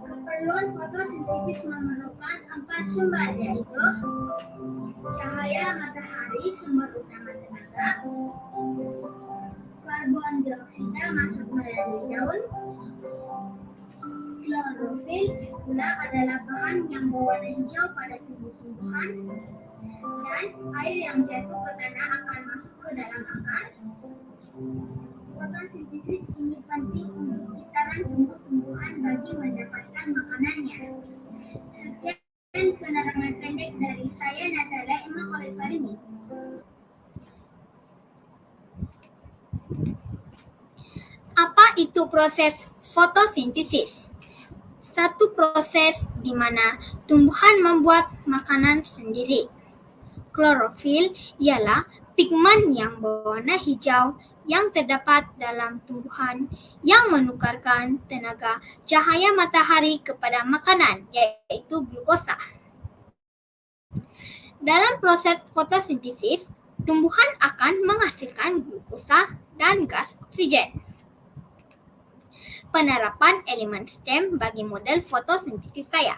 Keperluan fotosintesis memerlukan 4 sumber, yaitu cahaya matahari sumber utama tenaga, karbon dioksida masuk melalui daun, klorofil pula adalah bahan yang berwarna hijau pada tumbuh-tumbuhan, dan air yang jatuh ke tanah akan masuk ke dalam akar. Fotosintesis ini penting untuk ciptaan tumbuh-tumbuhan bagi mendapatkan makanannya. Sekian penerangan pendek dari saya, Natalema Kolekwanien. Apa itu proses fotosintesis? Satu proses di mana tumbuhan membuat makanan sendiri. Klorofil ialah pigmen yang berwarna hijau yang terdapat dalam tumbuhan yang menukarkan tenaga cahaya matahari kepada makanan, yaitu glukosa. Dalam proses fotosintesis, tumbuhan akan menghasilkan glukosa dan gas oksigen. Penerapan elemen STEM bagi model fotosintesis saya.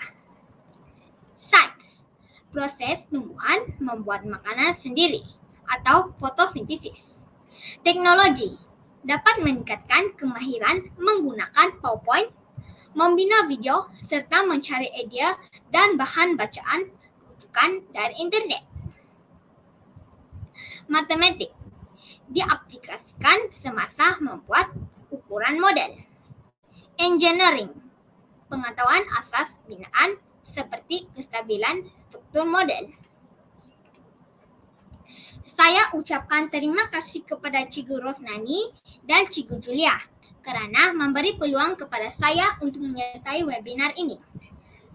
Sains, proses tumbuhan membuat makanan sendiri atau fotosintesis. Teknologi dapat meningkatkan kemahiran menggunakan PowerPoint, membina video, serta mencari idea dan bahan bacaan rujukan dari internet. Matematik diaplikasikan semasa membuat ukuran model. Engineering, pengetahuan asas binaan seperti kestabilan struktur model. Saya ucapkan terima kasih kepada Cikgu Rosnani dan Cikgu Julia kerana memberi peluang kepada saya untuk menyertai webinar ini.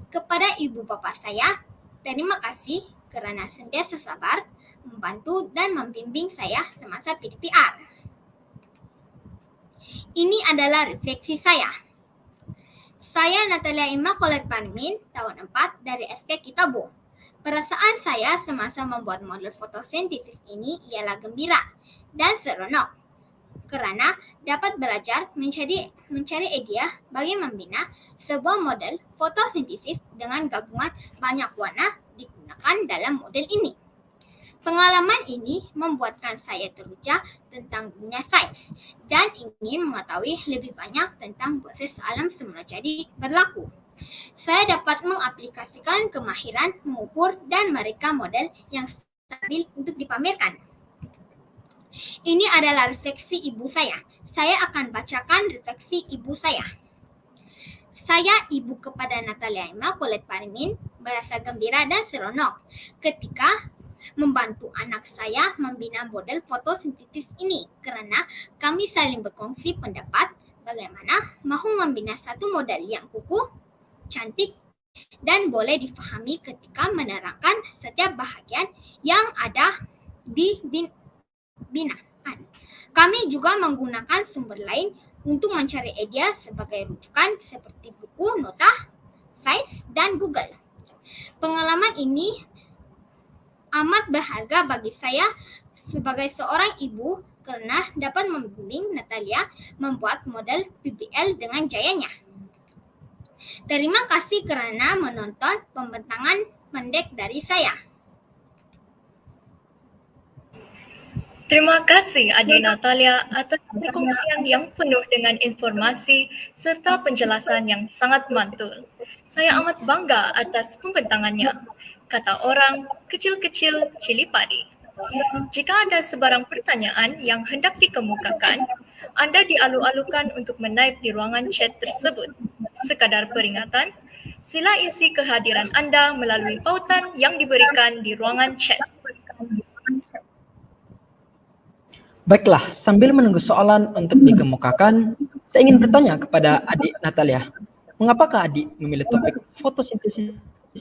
Kepada ibu bapa saya, terima kasih kerana sentiasa sabar, membantu dan membimbing saya semasa PDPR. Ini adalah refleksi saya. Saya Natalema Kolekwanien tahun 4 dari SK Kitobu. Perasaan saya semasa membuat model fotosintesis ini ialah gembira dan seronok. kerana dapat belajar mencari idea bagi membina sebuah model fotosintesis dengan gabungan banyak warna digunakan dalam model ini. Pengalaman ini membuatkan saya teruja tentang dunia sains dan ingin mengetahui lebih banyak tentang proses alam semula jadi berlaku. Saya dapat mengaplikasikan kemahiran mengukur dan mereka model yang stabil untuk dipamerkan. Ini adalah refleksi ibu saya. Saya akan bacakan refleksi ibu saya. Saya, ibu kepada Natalia Emma Kolet Parimin, merasa gembira dan seronok ketika membantu anak saya membina model fotosintesis ini kerana kami saling berkongsi pendapat bagaimana mahu membina satu model yang kukuh, cantik dan boleh difahami ketika menerangkan setiap bahagian yang ada di binaan. Kami juga menggunakan sumber lain untuk mencari idea sebagai rujukan seperti buku, nota, sains, dan Google. Pengalaman ini amat berharga bagi saya sebagai seorang ibu kerana dapat membimbing Natalia membuat model PBL dengan jayanya. Terima kasih kerana menonton pembentangan pendek dari saya. Terima kasih Adik Natalia atas perkongsian yang penuh dengan informasi serta penjelasan yang sangat mantul. Saya amat bangga atas pembentangannya. Kata orang, kecil-kecil cili padi. Jika ada sebarang pertanyaan yang hendak dikemukakan, anda dialu-alukan untuk menaip di ruangan chat tersebut. Sekadar peringatan, sila isi kehadiran anda melalui pautan yang diberikan di ruangan chat. Baiklah, sambil menunggu soalan untuk dikemukakan, saya ingin bertanya kepada adik Natalia. Mengapakah adik memilih topik fotosintesis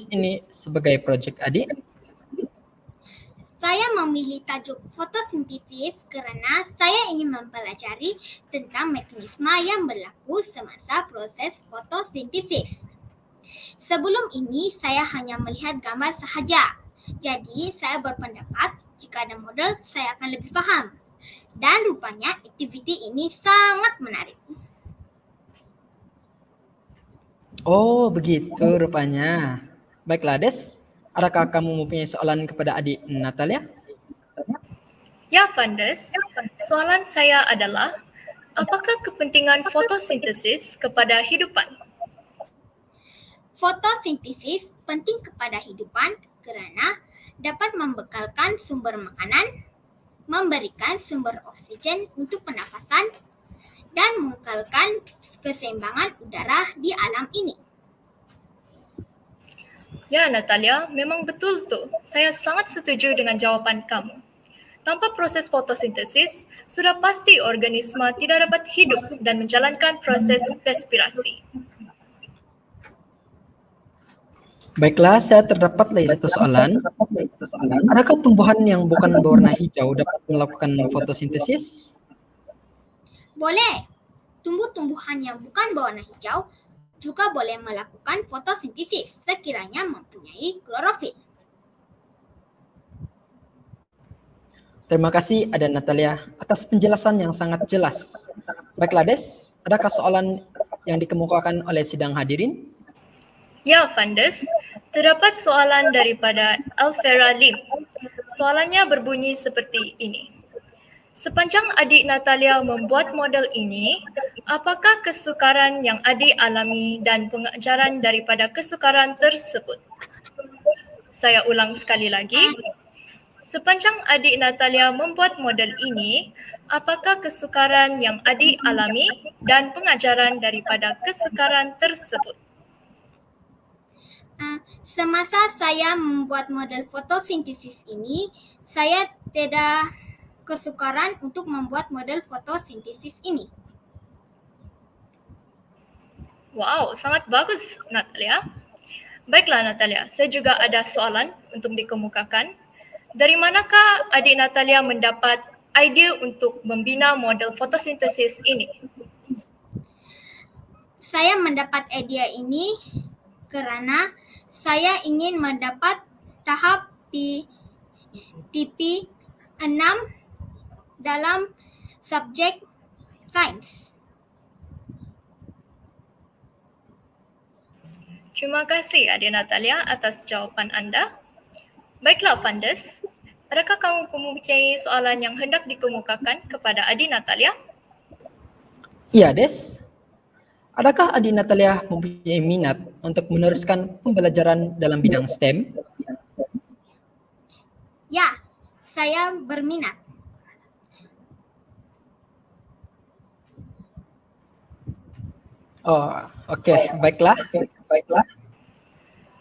ini sebagai proyek adik? Saya memilih tajuk fotosintesis kerana saya ingin mempelajari tentang mekanisme yang berlaku semasa proses fotosintesis. Sebelum ini, saya hanya melihat gambar sahaja. Jadi, saya berpendapat jika ada model, saya akan lebih faham. Dan rupanya aktiviti ini sangat menarik. Oh, begitu rupanya. Baiklah, Des. Adakah kamu mempunyai soalan kepada adik Natalia? Ya, Fandes. Soalan saya adalah, apakah kepentingan fotosintesis kepada hidupan? Fotosintesis penting kepada hidupan kerana dapat membekalkan sumber makanan, memberikan sumber oksigen untuk pernafasan, dan mengekalkan keseimbangan udara di alam ini. Ya, Natalia, memang betul tuh. Saya sangat setuju dengan jawaban kamu. Tanpa proses fotosintesis, sudah pasti organisme tidak dapat hidup dan menjalankan proses respirasi. Baiklah, saya terdapat lagi satu soalan. Adakah tumbuhan yang bukan berwarna hijau dapat melakukan fotosintesis? Boleh. Tumbuh-tumbuhan yang bukan berwarna hijau juga boleh melakukan fotosintesis sekiranya mempunyai klorofil. Terima kasih Ada Natalia atas penjelasan yang sangat jelas. Baiklah Des, adakah soalan yang dikemukakan oleh sidang hadirin? Ya, Fandes. Terdapat soalan daripada Alfera Lim. Soalannya berbunyi seperti ini. Sepanjang adik Natalia membuat model ini, apakah kesukaran yang adik alami dan pengajaran daripada kesukaran tersebut? Saya ulang sekali lagi. Sepanjang adik Natalia membuat model ini, apakah kesukaran yang adik alami dan pengajaran daripada kesukaran tersebut? Semasa saya membuat model fotosintesis ini, saya tidak kesukaran untuk membuat model fotosintesis ini. Wow, sangat bagus Natalia. Baiklah Natalia, saya juga ada soalan untuk dikemukakan. Dari manakah adik Natalia mendapat ide untuk membina model fotosintesis ini? Saya mendapat idea ini kerana saya ingin mendapat tahap TP 6 dalam subjek Thanks. Terima kasih Adik Natalia atas jawapan anda. Baiklah Fandes, adakah kamu mempunyai soalan yang hendak dikemukakan kepada Adik Natalia? Iya, Des. Adakah Adik Natalia mempunyai minat untuk meneruskan pembelajaran dalam bidang STEM? Ya, saya berminat. Oh, oke, baiklah.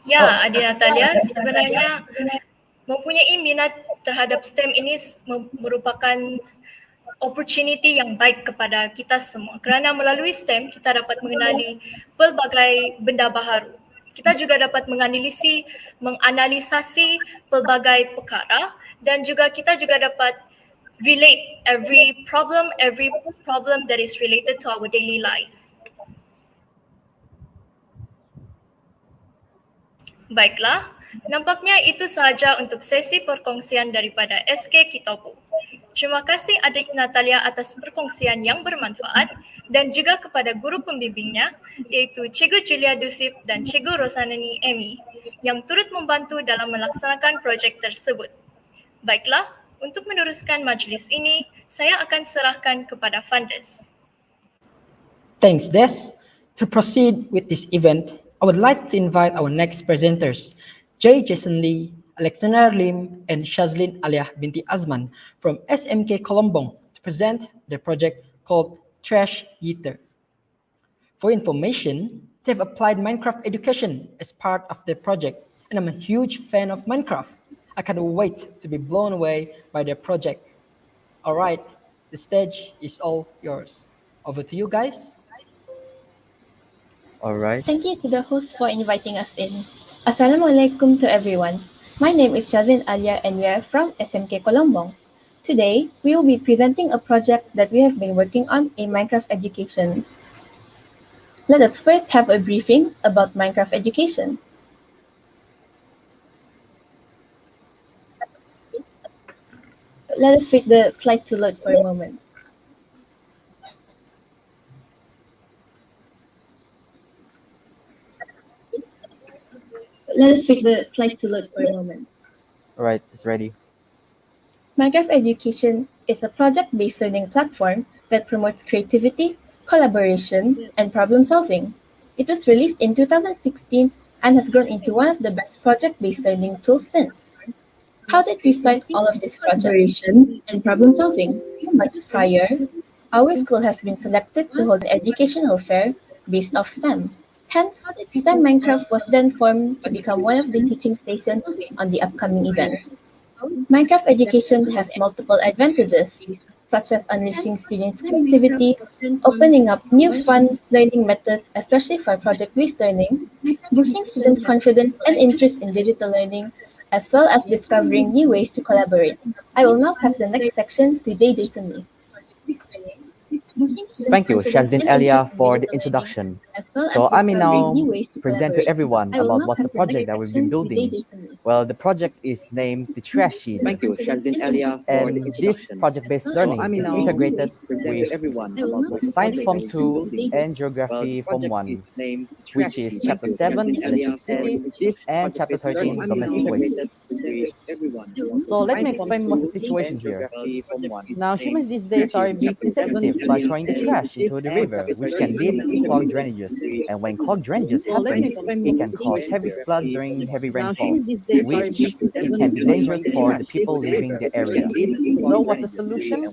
Ya, Adik Natalia, sebenarnya mempunyai minat terhadap STEM ini merupakan opportunity yang baik kepada kita semua. Kerana melalui STEM, kita dapat mengenali pelbagai benda baharu. Kita juga dapat menganalisasi pelbagai perkara dan juga kita juga dapat relate every problem that is related to our daily life. Baiklah, nampaknya itu sahaja untuk sesi perkongsian daripada SK Kitobu. Terima kasih Adik Natalia atas perkongsian yang bermanfaat dan juga kepada guru pembimbingnya iaitu Cikgu Julia Dusip dan Cikgu Rosanani Emi yang turut membantu dalam melaksanakan projek tersebut. Baiklah, untuk meneruskan majlis ini, saya akan serahkan kepada Fandes. Thanks, Des. To proceed with this event, I would like to invite our next presenters, Jason Lee, Alexander Lim, and Shazlin Aliah binti Azman from SMK Kolombong to present the project called Trash Eater. For information, they've applied Minecraft education as part of their project, and I'm a huge fan of Minecraft. I can't wait to be blown away by their project. All right, the stage is all yours. Over to you guys. All right. Thank you to the host for inviting us in. Assalamualaikum to everyone. My name is Shazlin Alia and we are from SMK Kolombong. Today, we will be presenting a project that we have been working on in Minecraft education. Let us first have a briefing about Minecraft education. Let us wait the slide to load for a moment. Let us wait the slide to load for a moment. All right, it's ready. Minecraft Education is a project-based learning platform that promotes creativity, collaboration, and problem solving. It was released in 2016 and has grown into one of the best project-based learning tools since. How did we start all of this collaboration and problem solving? Months prior, our school has been selected to hold an educational fair based off STEM. Hence, STEM Minecraft was then formed to become one of the teaching stations on the upcoming event. Minecraft education has multiple advantages, such as unleashing students' creativity, opening up new fun learning methods, especially for project-based learning, boosting student confidence and interest in digital learning, as well as discovering new ways to collaborate. I will now pass the next section to Jason Lee. Thank you, Shazlin Elia, for the introduction. So I may now present to everyone about what's the project that we've been building. Well, the project is named the Trash Eater. Thank you, Shazlin Elia, for the and this project-based learning is integrated with Science Form 2 and Geography Form 1, which is Chapter 7, Electricity, and Chapter 13, Domestic Waste. So let me explain what's the situation here. Now, humans these days are a bit insensitive by throwing the trash into the river, which can lead to clogged drainages. And when clogged drainages happen, it can cause heavy floods during heavy rainfalls, which it can be dangerous for the people living the area. So what's the solution?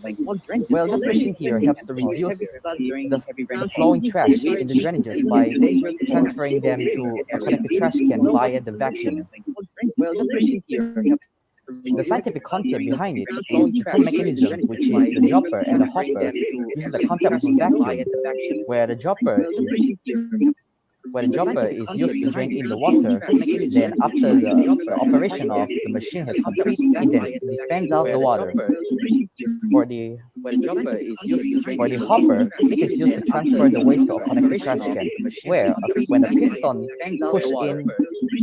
Well, this machine here helps to reduce the flowing trash in the drainages by transferring them to a connected trash can via the vacuum. Well, this machine here helps. The scientific concept behind it is two mechanisms, which is the dropper and the hopper. This is the concept of a vacuum, where the dropper is where the dropper is used to drain in the water. Then after the operation of the machine has complete, it then dispenses out the water. For the hopper, it is used to transfer the waste to a connected trash can, where when a piston push in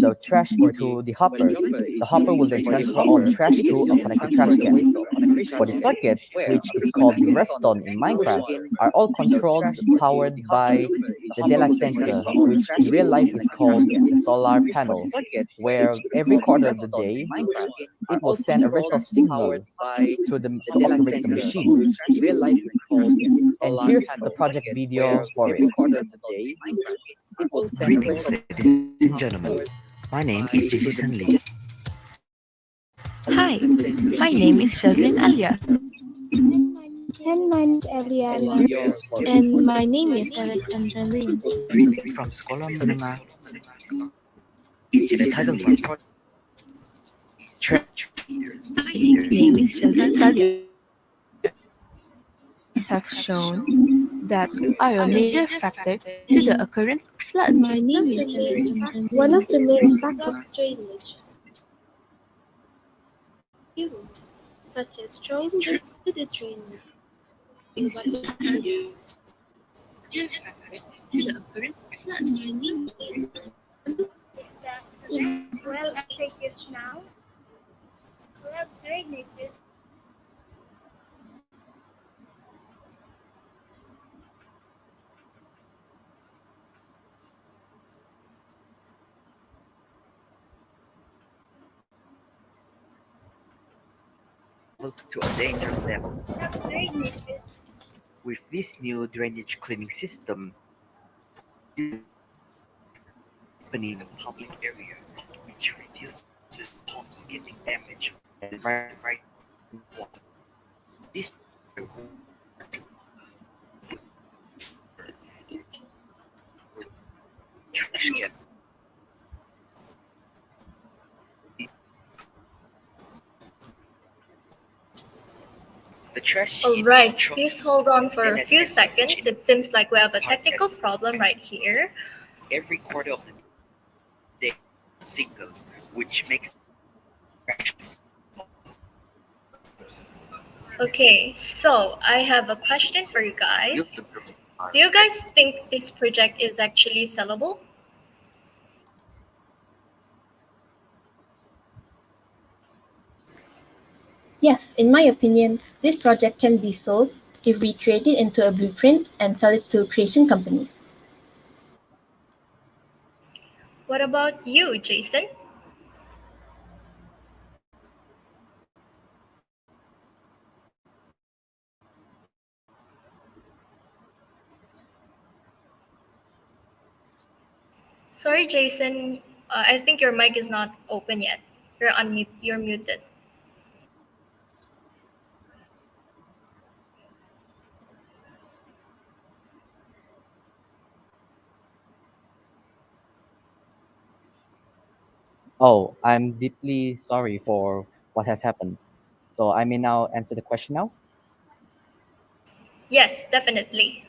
the trash into the hopper will then transfer all the trash to a connected trash can. For the circuits, which is called the redstone in Minecraft, are all controlled, powered by the DELA sensor, which in real life is called the solar panel, where every quarter of the day, it will send a redstone signal to operate the machine. And here's the project video for it. Greetings, ladies and gentlemen. My name is Jason Lee. Hi, my name is Shazlin Alia. And my name is Elia. And my name is Alexandra Lim. Greeting from Sekolah Menengah is the title of our project. My name is Shazlin Alia. Have shown that are a major factor to the occurrence of flood. My name is Alexandra. One of the main factors of drainage, such as throwing to the drain. Well, I take this now. Well, drainage is to a dangerous level. With this new drainage cleaning system, opening a public area, which reduces homes getting damaged and right. This trash can. All right, please hold on for a few seconds. It seems like we have a technical problem right here. Every quarter of the day, single, which makes Okay, so I have a question for you guys. Do you guys think this project is actually sellable? Yes, in my opinion, this project can be sold if we create it into a blueprint and sell it to creation companies. What about you, Jason? Sorry, Jason. I think your mic is not open yet. You're muted. Oh, I'm deeply sorry for what has happened. So I may now answer the question now. Yes, definitely.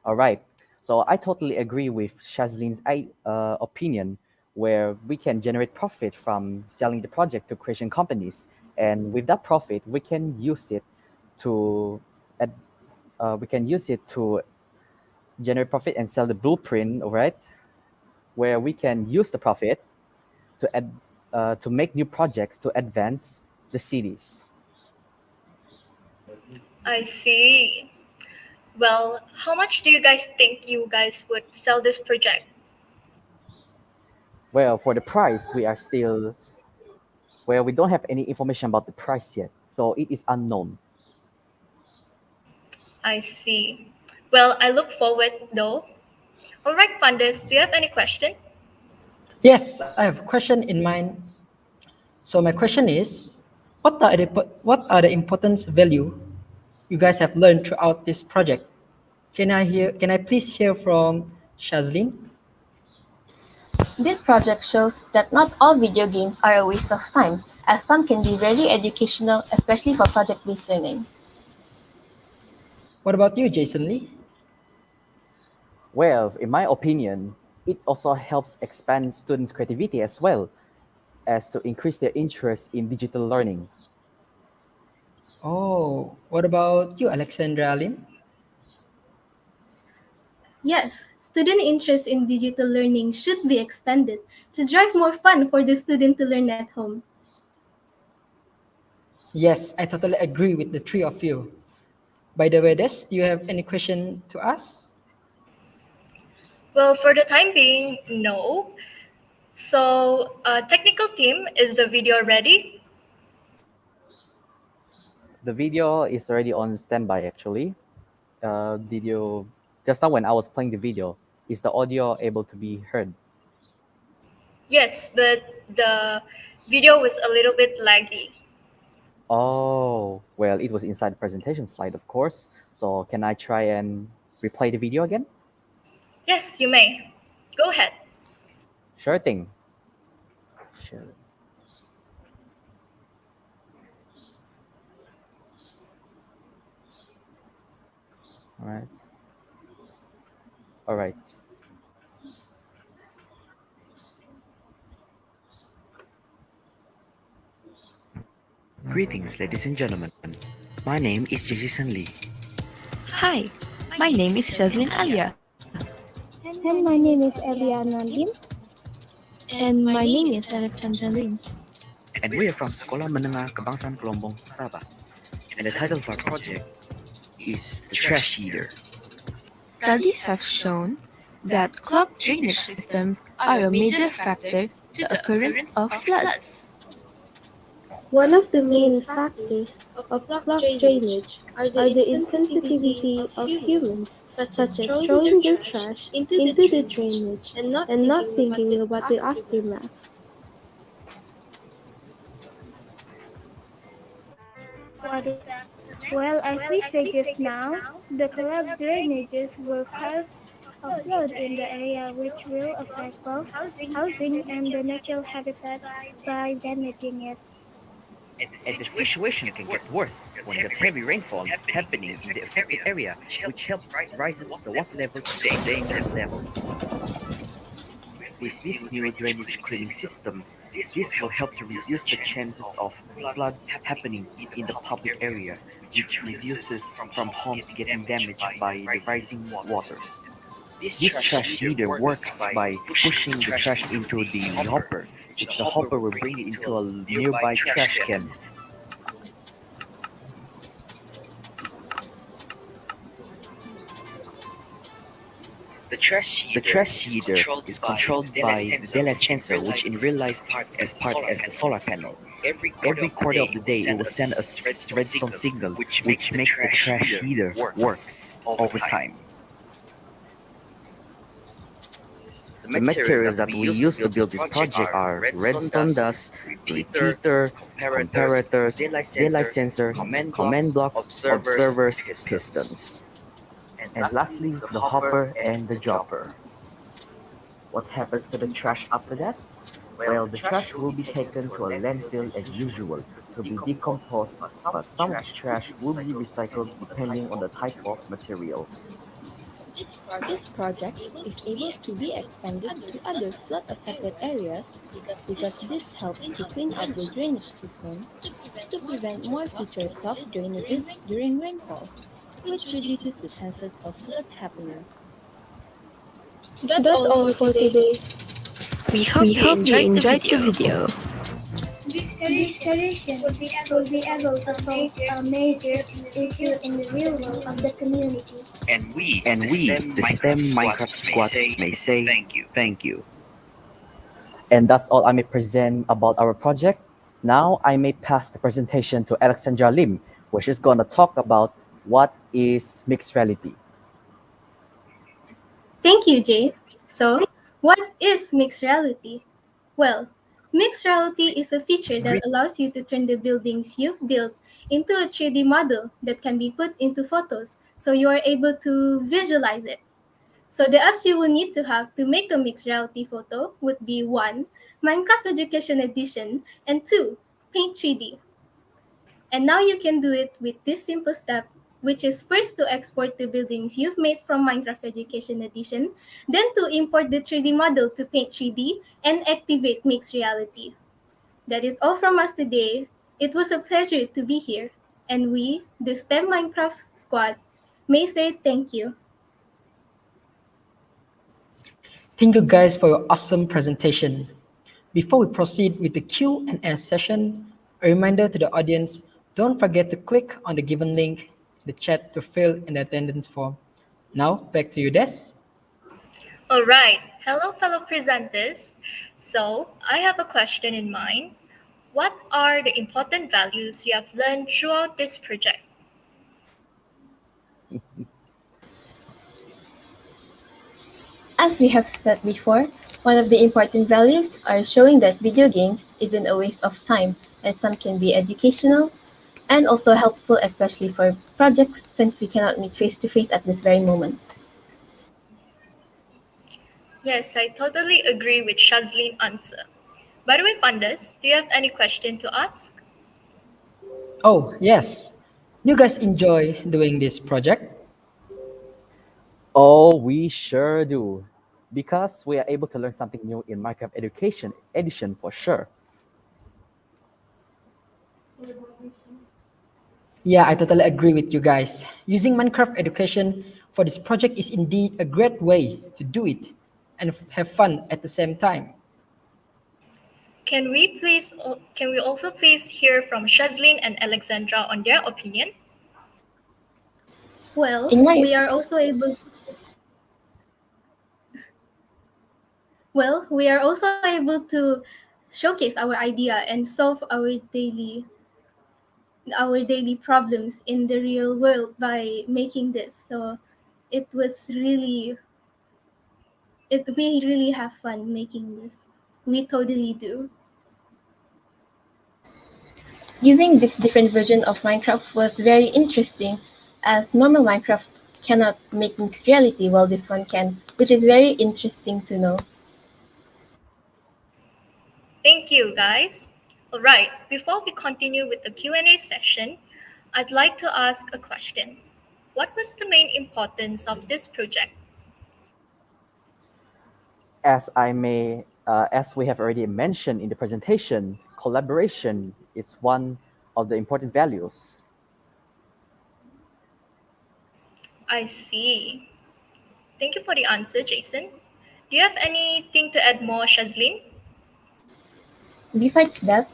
All right. So I totally agree with Shazlin's opinion, where we can generate profit from selling the project to creation companies, and with that profit, we can use it to generate profit and sell the blueprint. All right, where we can use the profit to make new projects to advance the cities. I see. Well, how much do you guys think you guys would sell this project? Well, for the price, we don't have any information about the price yet, so it is unknown. I see. Well, I look forward though. All right, Pandas, do you have any question? Yes, I have a question in mind. So my question is, what are the important value you guys have learned throughout this project? Can I please hear from Shazlin? This project shows that not all video games are a waste of time, as some can be very educational, especially for project-based learning. What about you, Jason Lee? Well, in my opinion, it also helps expand students' creativity as well as to increase their interest in digital learning. Oh, what about you, Alexandra Lim? Yes, student interest in digital learning should be expanded to drive more fun for the student to learn at home. Yes, I totally agree with the three of you. By the way, Des, do you have any question to ask? Well, for the time being, no. So, technical team, is the video ready? The video is already on standby actually. Did you, just now when I was playing the video, is the audio able to be heard? Yes, but the video was a little bit laggy. Oh, well, it was inside the presentation slide, of course. So can I try and replay the video again? Yes, you may. Go ahead. Sure thing. Sure. All right. All right. Greetings, ladies and gentlemen. My name is Jason Lee. Hi, my name is Shazlin Alia. And my name is Eliana Lim. And my name is Alexandra Lim. And we are from Sekolah Menengah Kebangsaan Kolombong, Sabah. And the title of our project is The Trash Heater. Studies have shown that clogged drainage systems are a major factor to the occurrence of floods. One of the main factors of clogged drainage are the insensitivity of humans, such as throwing their trash into the drainage and not thinking about the aftermath. What is that? Well, as we said just now, the clogged drainages will cause a flood in the area which will affect both housing and the natural habitat by damaging it. And the situation can get worse when there's heavy rainfall happening in the affected area, which helps rises the water level to the dangerous level. With this new drainage cleaning system, this will help to reduce the chances of floods happening in the public area, which reduces from homes getting damaged by the rising waters. This trash heater works by pushing the trash into the hopper, which the hopper will bring it into a nearby trash can. The trash heater is controlled by the daylight sensor, which in real life is part as the solar panel. Every quarter of the day, it will send a redstone signal, which makes the trash heater works over time. The materials that we use to build this project are redstone dust, repeater, comparators, daylight sensor, command blocks, observers, pistons. And lastly, the hopper and the dropper. What happens to the trash after that? Well, the trash will be taken to a landfill as usual to be decomposed, but some of the trash will be recycled depending on the type of material. This project is able to be expanded to other flood-affected areas because this helps to clean up the drainage system to prevent more future clogged drainages during rainfall, which reduces the chances of floods happening. That's all for today. We hope you enjoyed the video. This solution would be able to solve a major issue in the real world of the community. And we, the STEM Minecraft Squad, may say thank you. And that's all I may present about our project. Now I may pass the presentation to Alexandra Lim, where she's going to talk about what is mixed reality. Thank you, Jay. So, what is mixed reality? Well, mixed reality is a feature that allows you to turn the buildings you've built into a 3D model that can be put into photos so you are able to visualize it. So the apps you will need to have to make a mixed reality photo would be 1. Minecraft Education Edition, and 2. Paint 3D. And now you can do it with this simple step which is first to export the buildings you've made from Minecraft Education Edition, then to import the 3D model to Paint 3D and activate mixed reality. That is all from us today. It was a pleasure to be here, and we, the STEM Minecraft squad, may say thank you. Thank you guys for your awesome presentation. Before we proceed with the Q&A session, a reminder to the audience, don't forget to click on the given link in the chat to fill in the attendance form. Now, back to you, Des. All right. Hello, fellow presenters. So, I have a question in mind. What are the important values you have learned throughout this project? As we have said before, one of the important values are showing that video games isn't a waste of time, and some can be educational and also helpful, especially for projects since we cannot meet face-to-face at this very moment. Yes, I totally agree with Shazlin's answer. By the way, Pandas, do you have any question to ask? Oh, yes. You guys enjoy doing this project? Oh, we sure do. Because we are able to learn something new in Minecraft Education Edition for sure. Yeah, I totally agree with you guys. Using Minecraft Education for this project is indeed a great way to do it and have fun at the same time. Can we also please hear from Shazlin and Alexandra on their opinion? Well, we are also able to showcase our idea and solve our daily problems in the real world by making this. So we really have fun making this. We totally do. Using this different version of Minecraft was very interesting, as normal Minecraft cannot make mixed reality while this one can, which is very interesting to know. Thank you, guys. All right, before we continue with the Q&A session, I'd like to ask a question. What was the main importance of this project? As we have already mentioned in the presentation, collaboration is one of the important values. I see. Thank you for the answer, Jason. Do you have anything to add more, Shazlin? Besides that,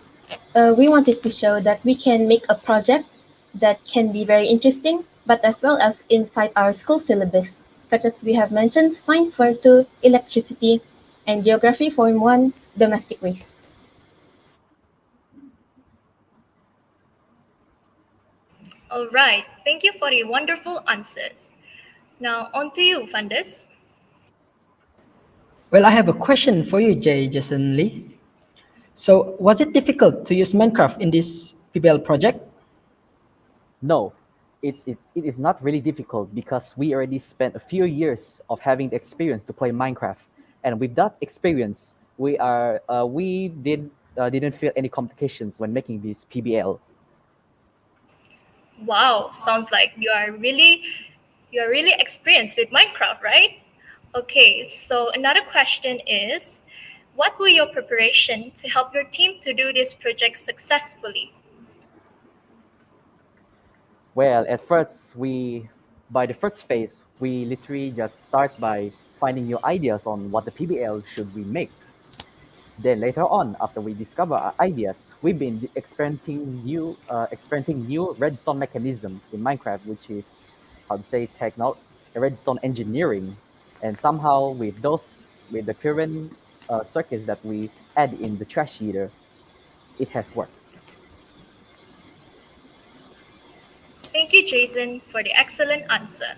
we wanted to show that we can make a project that can be very interesting, but as well as inside our school syllabus, such as we have mentioned Science Form 2, Electricity, and Geography Form 1, Domestic Waste. All right, thank you for the wonderful answers. Now, on to you, Fandas. Well, I have a question for you, Jason Lee. So, was it difficult to use Minecraft in this PBL project? No, it is not really difficult because we already spent a few years of having the experience to play Minecraft, and with that experience, we didn't feel any complications when making this PBL. Wow, sounds like you are really experienced with Minecraft, right? Okay, so another question is, what were your preparation to help your team to do this project successfully? Well, at first, by the first phase, we literally just start by finding new ideas on what the PBL should we make. Then later on, after we discover our ideas, we've been experimenting new redstone mechanisms in Minecraft, which is redstone engineering. And somehow with the current circuits that we add in the trash heater, it has worked. Thank you, Jason, for the excellent answer.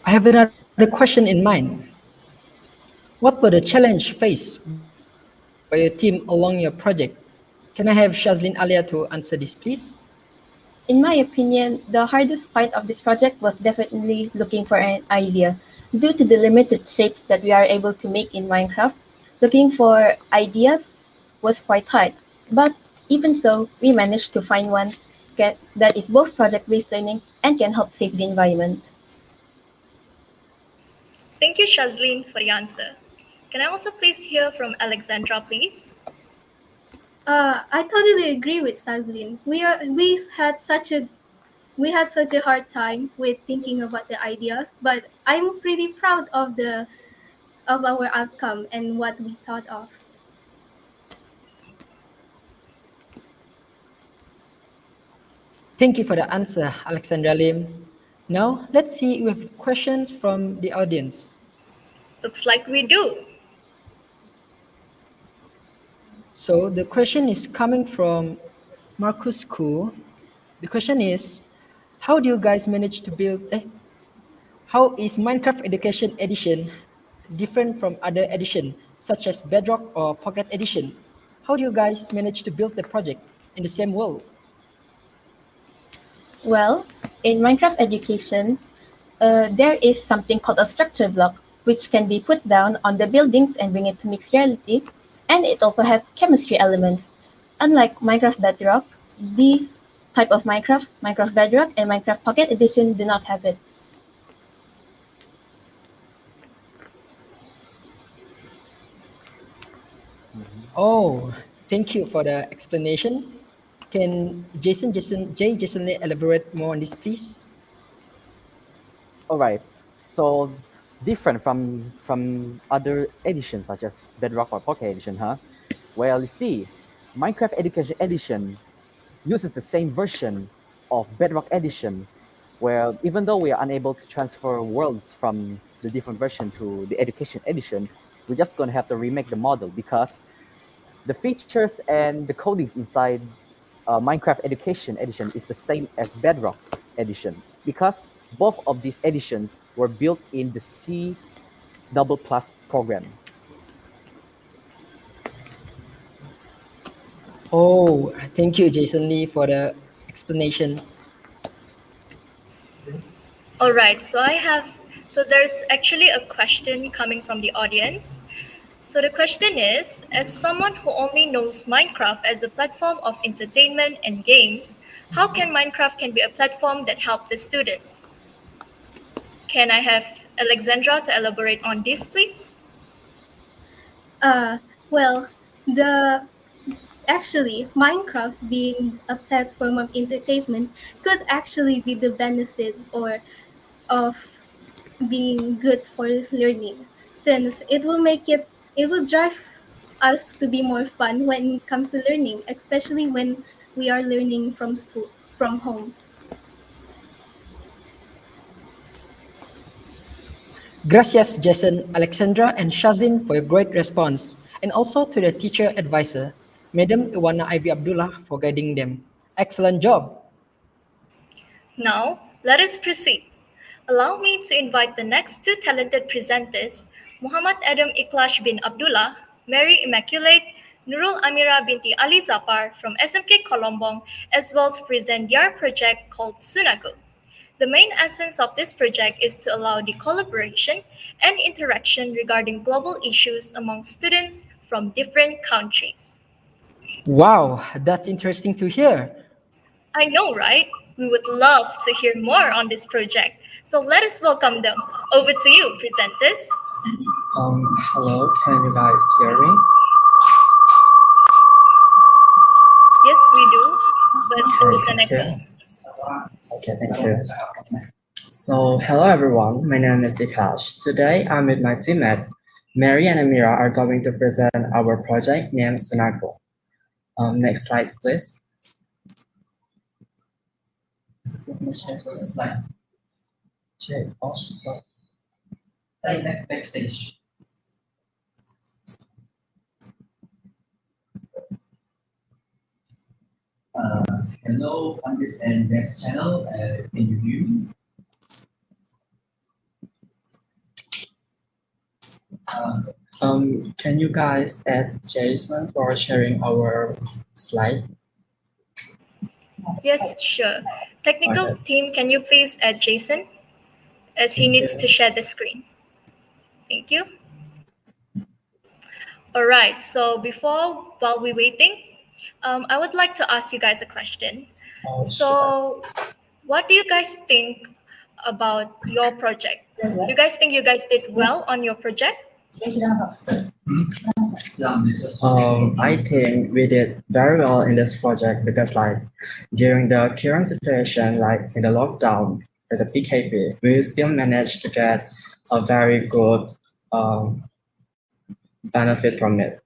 I have another question in mind. What were the challenges faced by your team along your project? Can I have Shazlin Alia to answer this, please? In my opinion, the hardest part of this project was definitely looking for an idea. Due to the limited shapes that we are able to make in Minecraft, looking for ideas was quite hard. But Even so, we managed to find one that is both project-based learning and can help save the environment. Thank you, Shazleen, for the answer. Can I also please hear from Alexandra, please? I totally agree with Sazlin. We had such a hard time with thinking about the idea, but I'm pretty proud of our outcome and what we thought of. Thank you for the answer, Alexandra Lim. Now, let's see if we have questions from the audience. Looks like we do. So the question is coming from Marcus Koo. The question is, how do you guys manage to build, how is Minecraft Education Edition different from other edition, such as Bedrock or Pocket Edition? How do you guys manage to build the project in the same world? Well, in Minecraft Education, there is something called a structure block, which can be put down on the buildings and bring it to mixed reality, and it also has chemistry elements. Unlike Minecraft Bedrock, these type of Minecraft Bedrock and Minecraft Pocket Edition do not have it. Oh, thank you for the explanation. Can Jason elaborate more on this, please? All right. So different from other editions such as Bedrock or Pocket Edition, huh? Well, you see, Minecraft Education Edition uses the same version of Bedrock Edition, where even though we are unable to transfer worlds from the different version to the Education Edition, we're just going to have to remake the model because the features and the codings inside Minecraft Education Edition is the same as Bedrock Edition because both of these editions were built in the C++ program. Oh, thank you, Jason Lee, for the explanation. All right, so there's actually a question coming from the audience. So the question is, as someone who only knows Minecraft as a platform of entertainment and games, how can Minecraft can be a platform that help the students? Can I have Alexandra to elaborate on this, please? Well, actually, Minecraft being a platform of entertainment could actually be the benefit of being good for learning, since it will drive us to be more fun when it comes to learning, especially when we are learning from home. Gracias, Jason, Alexandra, and Shazin for your great response, and also to the teacher advisor, Madam Iwana Ivy Abdullah, for guiding them. Excellent job. Now, let us proceed. Allow me to invite the next two talented presenters, Muhammad Adam Iklash bin Abdullah, Mary Immaculate, Nurul Amira binti Ali Zapar from SMK Kolombong, as well to present their project called Sunago. The main essence of this project is to allow the collaboration and interaction regarding global issues among students from different countries. Wow, that's interesting to hear. I know, right? We would love to hear more on this project. So let us welcome them. Over to you, presenters. Hello, can you guys hear me? Yes, we do, but there is an echo. Okay, thank you. So, hello everyone, my name is Ikash. Today, I'm with my teammate, Mary and Amira are going to present our project named Sunago. Next slide, please. So, I'm gonna share some slide. Check. Oh, so. Backstage. Hello, on this and this channel. Can you hear me? Can you guys add Jason for sharing our slide? Yes, sure. Technical team, can you please add Jason, as he needs to share the screen? Thank you. All right, so while we're waiting, I would like to ask you guys a question. Oh, So, what do you guys think about your project? Do you guys think you guys did well on your project? I think we did very well in this project because like during the current situation, like in the lockdown, as a PKP, we still managed to get a very good benefit from it.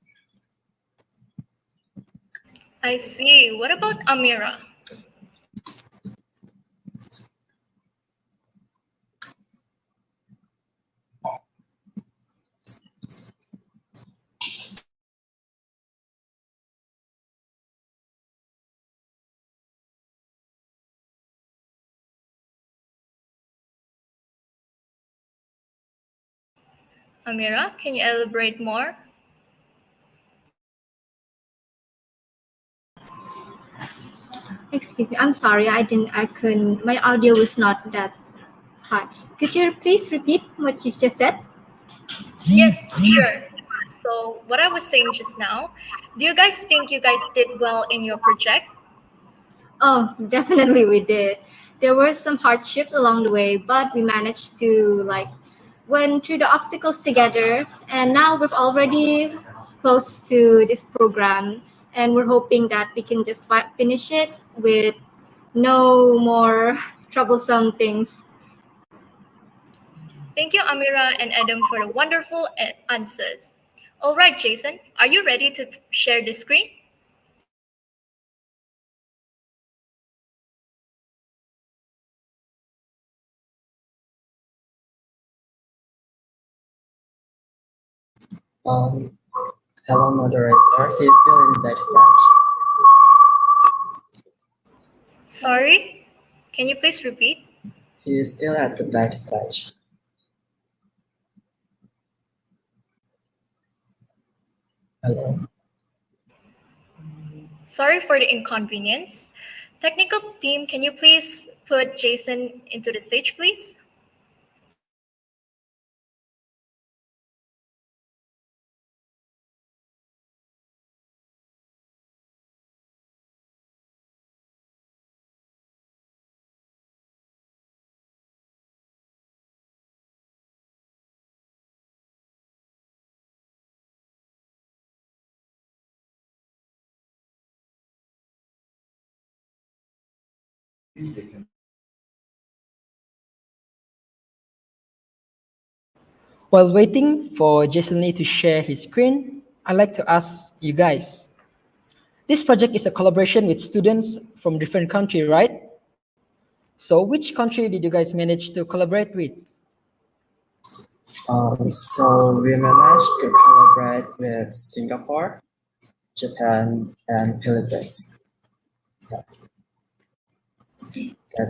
I see. What about Amira? Amira, can you elaborate more? Excuse me, I'm sorry, I couldn't, my audio was not that high. Could you please repeat what you just said? Yes, sure. So, what I was saying just now, do you guys think you guys did well in your project? Oh, definitely we did. There were some hardships along the way, but we managed to went through the obstacles together, and now we're already close to this program, and we're hoping that we can just finish it with no more troublesome things. Thank you, Amira and Adam, for the wonderful answers. All right, Jason, are you ready to share the screen? Hello, moderator. He's still in backstage. Sorry, can you please repeat? He is still at the backstage. Hello. Sorry for the inconvenience. Technical team, can you please put Jason into the stage, please? While waiting for Jason Lee to share his screen, I'd like to ask you guys. This project is a collaboration with students from different countries, right? So which country did you guys manage to collaborate with? So we managed to collaborate with Singapore, Japan, and Philippines. Yes.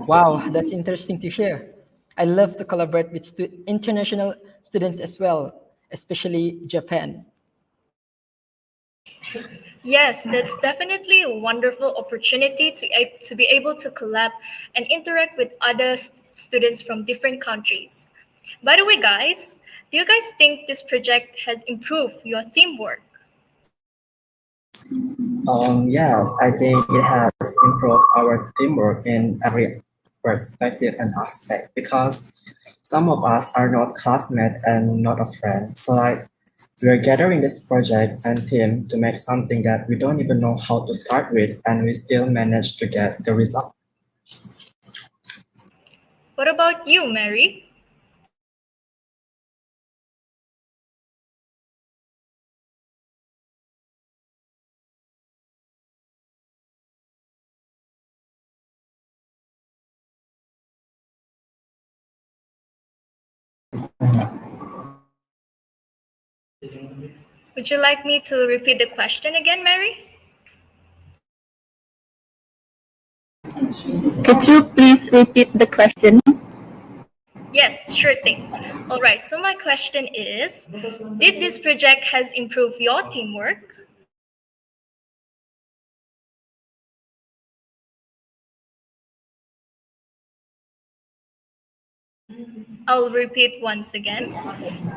Wow, that's interesting to hear. I love to collaborate with international students as well, especially Japan. Yes, that's definitely a wonderful opportunity to be able to collab and interact with other students from different countries. By the way, guys, do you guys think this project has improved your teamwork? Yes, I think it has improved our teamwork in every perspective and aspect because some of us are not classmates and not a friend. So we're gathering this project and team to make something that we don't even know how to start with, and we still manage to get the result. What about you, Mary? Would you like me to repeat the question again, Mary? Could you please repeat the question? Yes, sure thing. All right, so my question is, did this project has improved your teamwork? I'll repeat once again.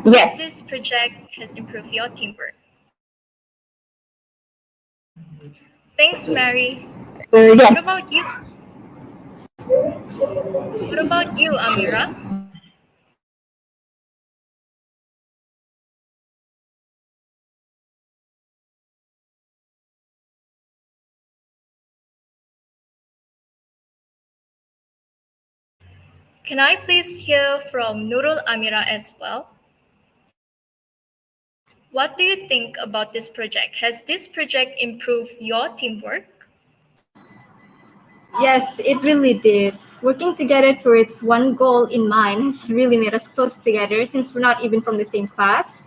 Yes. This project has improved your teamwork. Thanks, Mary. Yes. What about you? What about you, Amira? Can I please hear from Nurul Amira as well? What do you think about this project? Has this project improved your teamwork? Yes, it really did. Working together towards one goal in mind has really made us close together since we're not even from the same class.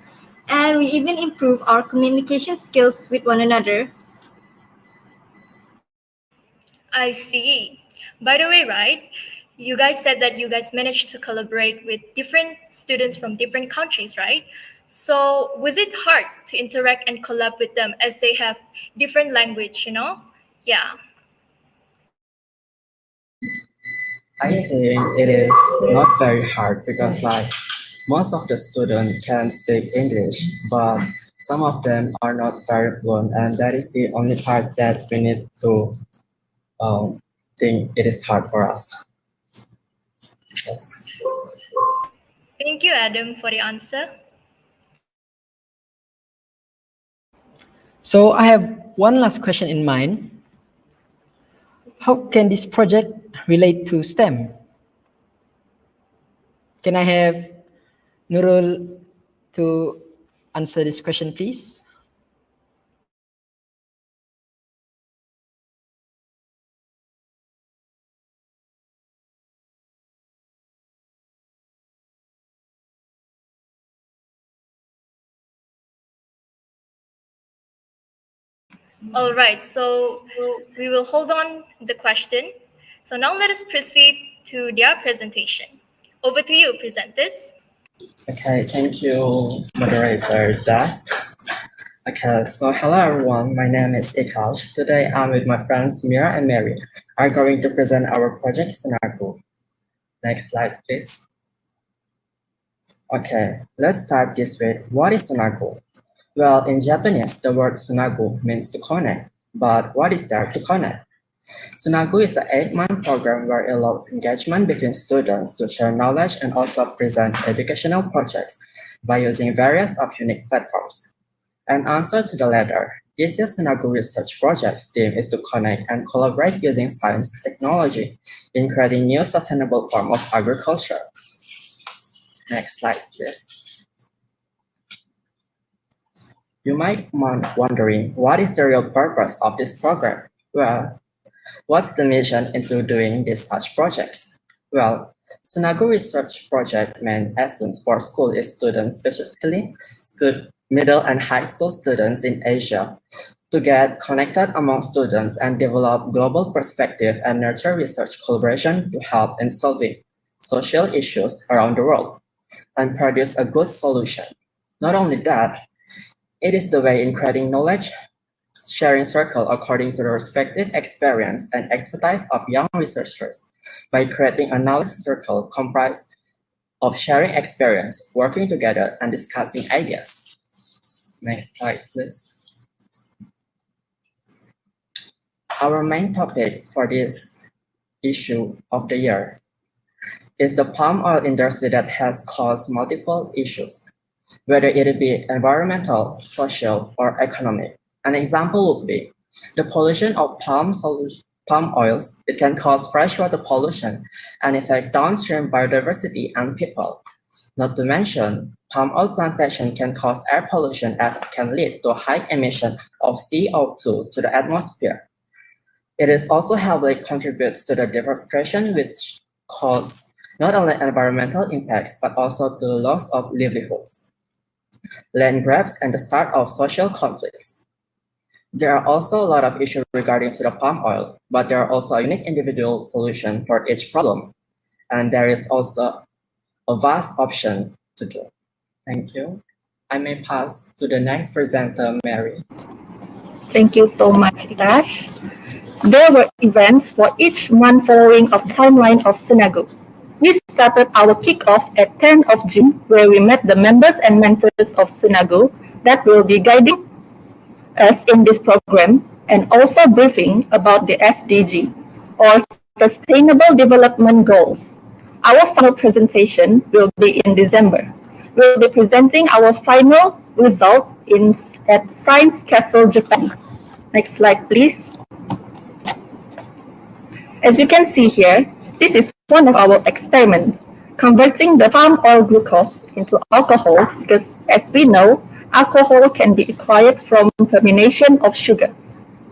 And we even improve our communication skills with one another. I see. By the way, right, you guys said that you guys managed to collaborate with different students from different countries, right? So was it hard to interact and collab with them as they have different language, Yeah. I think it is not very hard because most of the students can speak English, but some of them are not very fluent, and that is the only part that we need to think it is hard for us. Yes. Thank you, Adam, for the answer. So I have one last question in mind. How can this project relate to STEM? Can I have Nurul to answer this question, please? All right, so we will hold on the question. So now let us proceed to their presentation. Over to you, presenters. Okay, thank you, Moderator Jas. Okay, so hello everyone, my name is Ikash. Today I'm with my friends Mira and Mary. Are going to present our project Sunaku. Next slide, please. Okay, let's start this with what is Sunaku? Well, in Japanese, the word Sunagu means to connect, but what is there to connect? Sunagu is an 8-month program where it allows engagement between students to share knowledge and also present educational projects by using various of unique platforms. An answer to the latter, this year's Sunagu research project's theme is to connect and collaborate using science technology in creating new sustainable form of agriculture. Next slide, please. You might be wondering, what is the real purpose of this program? Well, what's the mission into doing these such projects? Well, Sunagu Research Project main essence for school is students, specifically middle and high school students in Asia, to get connected among students and develop global perspective and nurture research collaboration to help in solving social issues around the world and produce a good solution. Not only that, it is the way in creating knowledge sharing circle according to the respective experience and expertise of young researchers by creating a knowledge circle comprised of sharing experience, working together, and discussing ideas. Next slide, please. Our main topic for this issue of the year is the palm oil industry that has caused multiple issues, whether it be environmental, social, or economic. An example would be the pollution of palm oils. It can cause freshwater pollution and affect downstream biodiversity and people. Not to mention, palm oil plantation can cause air pollution as it can lead to high emission of CO2 to the atmosphere. It is also heavily contributes to the deforestation, which cause not only environmental impacts but also the loss of livelihoods, land grabs, and the start of social conflicts. There are also a lot of issues regarding to the palm oil, but there are also a unique individual solution for each problem. And there is also a vast option to do. Thank you. I may pass to the next presenter, Mary. Thank you so much, Ikash. There were events for each month following a timeline of Sunagu. We started our kickoff at 10th of June, where we met the members and mentors of Sunagu that will be guiding us in this program. and also briefing about the SDG, or Sustainable Development Goals. Our final presentation will be in December. We'll be presenting our final result at Science Castle, Japan. Next slide, please. As you can see here, this is one of our experiments, converting the palm oil glucose into alcohol because, as we know, alcohol can be acquired from fermentation of sugar.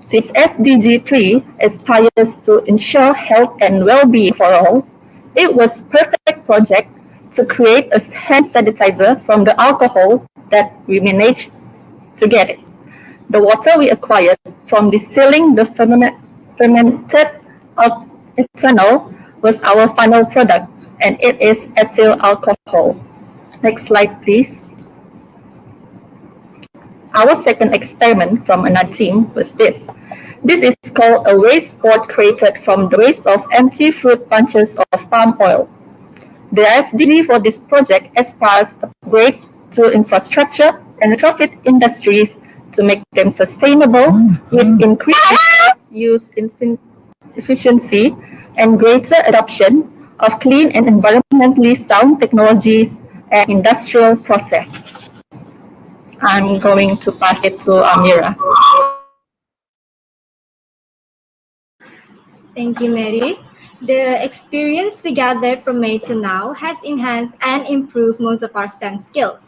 Since SDG 3 aspires to ensure health and well-being for all, it was a perfect project to create a hand sanitizer from the alcohol that we managed to get it. The water we acquired from distilling the fermented ethanol was our final product, and it is ethyl alcohol. Next slide, please. Our second experiment from another team was this. This is called a waste board created from the waste of empty fruit bunches of palm oil. The SDG for this project aspires to upgrade to infrastructure and retrofit industries to make them sustainable with increased resource use efficiency and greater adoption of clean and environmentally sound technologies and industrial process. I'm going to pass it to Amira. Thank you, Mary. The experience we gathered from May to now has enhanced and improved most of our STEM skills.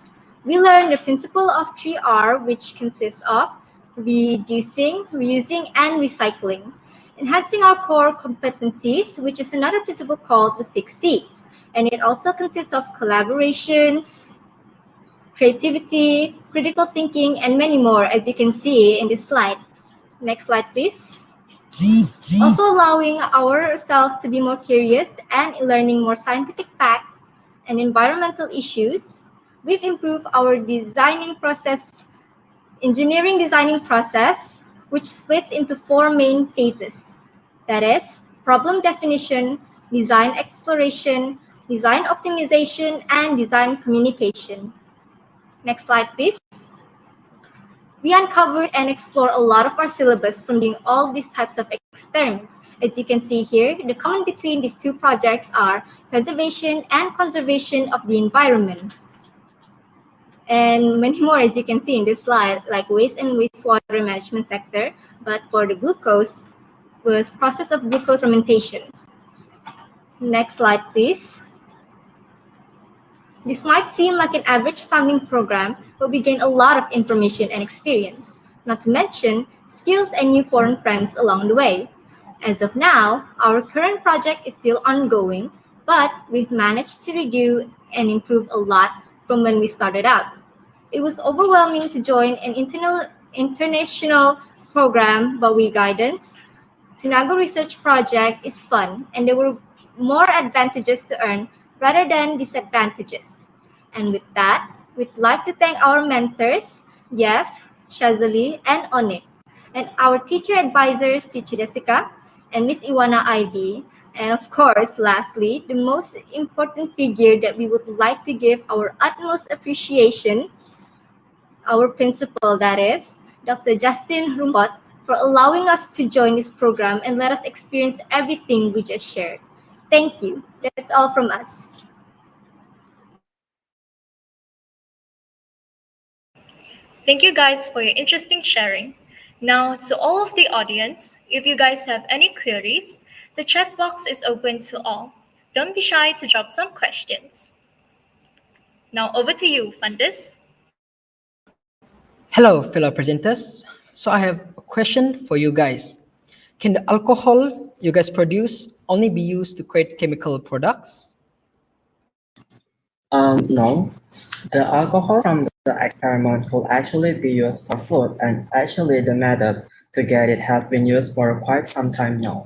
We learned the principle of 3R, which consists of reducing, reusing, and recycling, enhancing our core competencies, which is another principle called the 6 C's. And it also consists of collaboration, creativity, critical thinking, and many more, as you can see in this slide. Next slide, please. Also allowing ourselves to be more curious and learning more scientific facts and environmental issues, we've improved our engineering designing process, which splits into 4 main phases. That is, problem definition, design exploration, design optimization, and design communication. Next slide, please. We uncovered and explored a lot of our syllabus from doing all these types of experiments. As you can see here, the common between these 2 projects are preservation and conservation of the environment. And many more, as you can see in this slide, like waste and wastewater management sector, but for the glucose was process of glucose fermentation. Next slide, please. This might seem like an average sounding program, but we gain a lot of information and experience, not to mention skills and new foreign friends along the way. As of now, our current project is still ongoing, but we've managed to redo and improve a lot from when we started out. It was overwhelming to join an international program, but with guidance, Sinago Research Project is fun, and there were more advantages to earn rather than disadvantages. And with that, we'd like to thank our mentors, Jeff, Shazali, and Onik, and our teacher advisors, Teacher Jessica, and Miss Iwana Ivy. And of course, lastly, the most important figure that we would like to give our utmost appreciation, our principal, that is, Dr. Justin Rumpot, for allowing us to join this program and let us experience everything we just shared. Thank you. That's all from us. Thank you guys for your interesting sharing. Now, to all of the audience, if you guys have any queries, the chat box is open to all. Don't be shy to drop some questions. Now, over to you, Fundus. Hello, fellow presenters. So I have a question for you guys. Can the alcohol you guys produce only be used to create chemical products? No. The alcohol from the experiment could actually be used for food, and actually the method to get it has been used for quite some time now.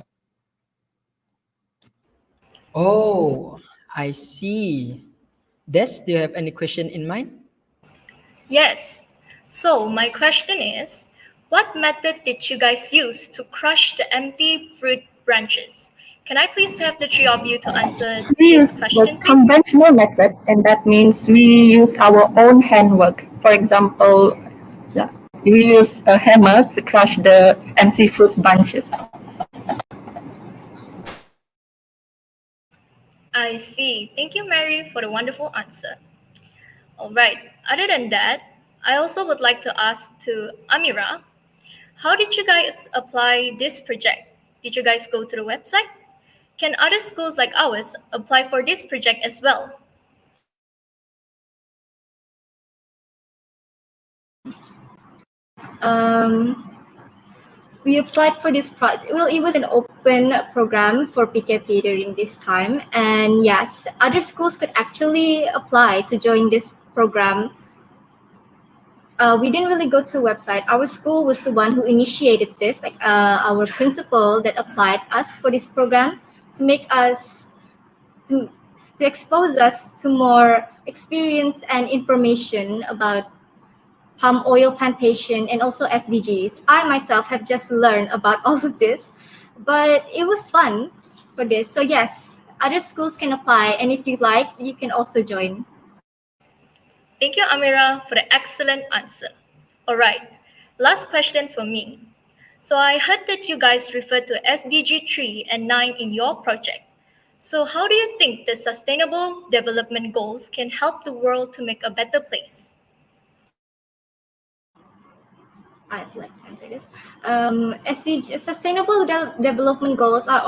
Oh, I see. Des, do you have any question in mind? Yes. So my question is, what method did you guys use to crush the empty fruit branches? Can I please have the 3 of you to answer We this use question, the please? conventional method, and that means we use our own handwork. For example, We use a hammer to crush the empty fruit bunches. I see. Thank you, Mary, for the wonderful answer. All right. Other than that, I also would like to ask to Amira, how did you guys apply this project? Did you guys go to the website? Can other schools like ours apply for this project as well? We applied for this project. Well, it was an open program for PKP during this time, and yes, other schools could actually apply to join this program. We didn't really go to a website. Our school was the one who initiated this, like our principal that applied us for this program to make us to expose us to more experience and information about palm oil plantation and also SDGs. I myself have just learned about all of this, but it was fun for this. So yes, other schools can apply, and if you like, you can also join. Thank you, Amira, for the excellent answer. All right, last question for me. So I heard that you guys referred to SDG 3 and 9 in your project. So how do you think the Sustainable Development Goals can help the world to make a better place? I'd like to answer this. SDG, Sustainable Development Goals are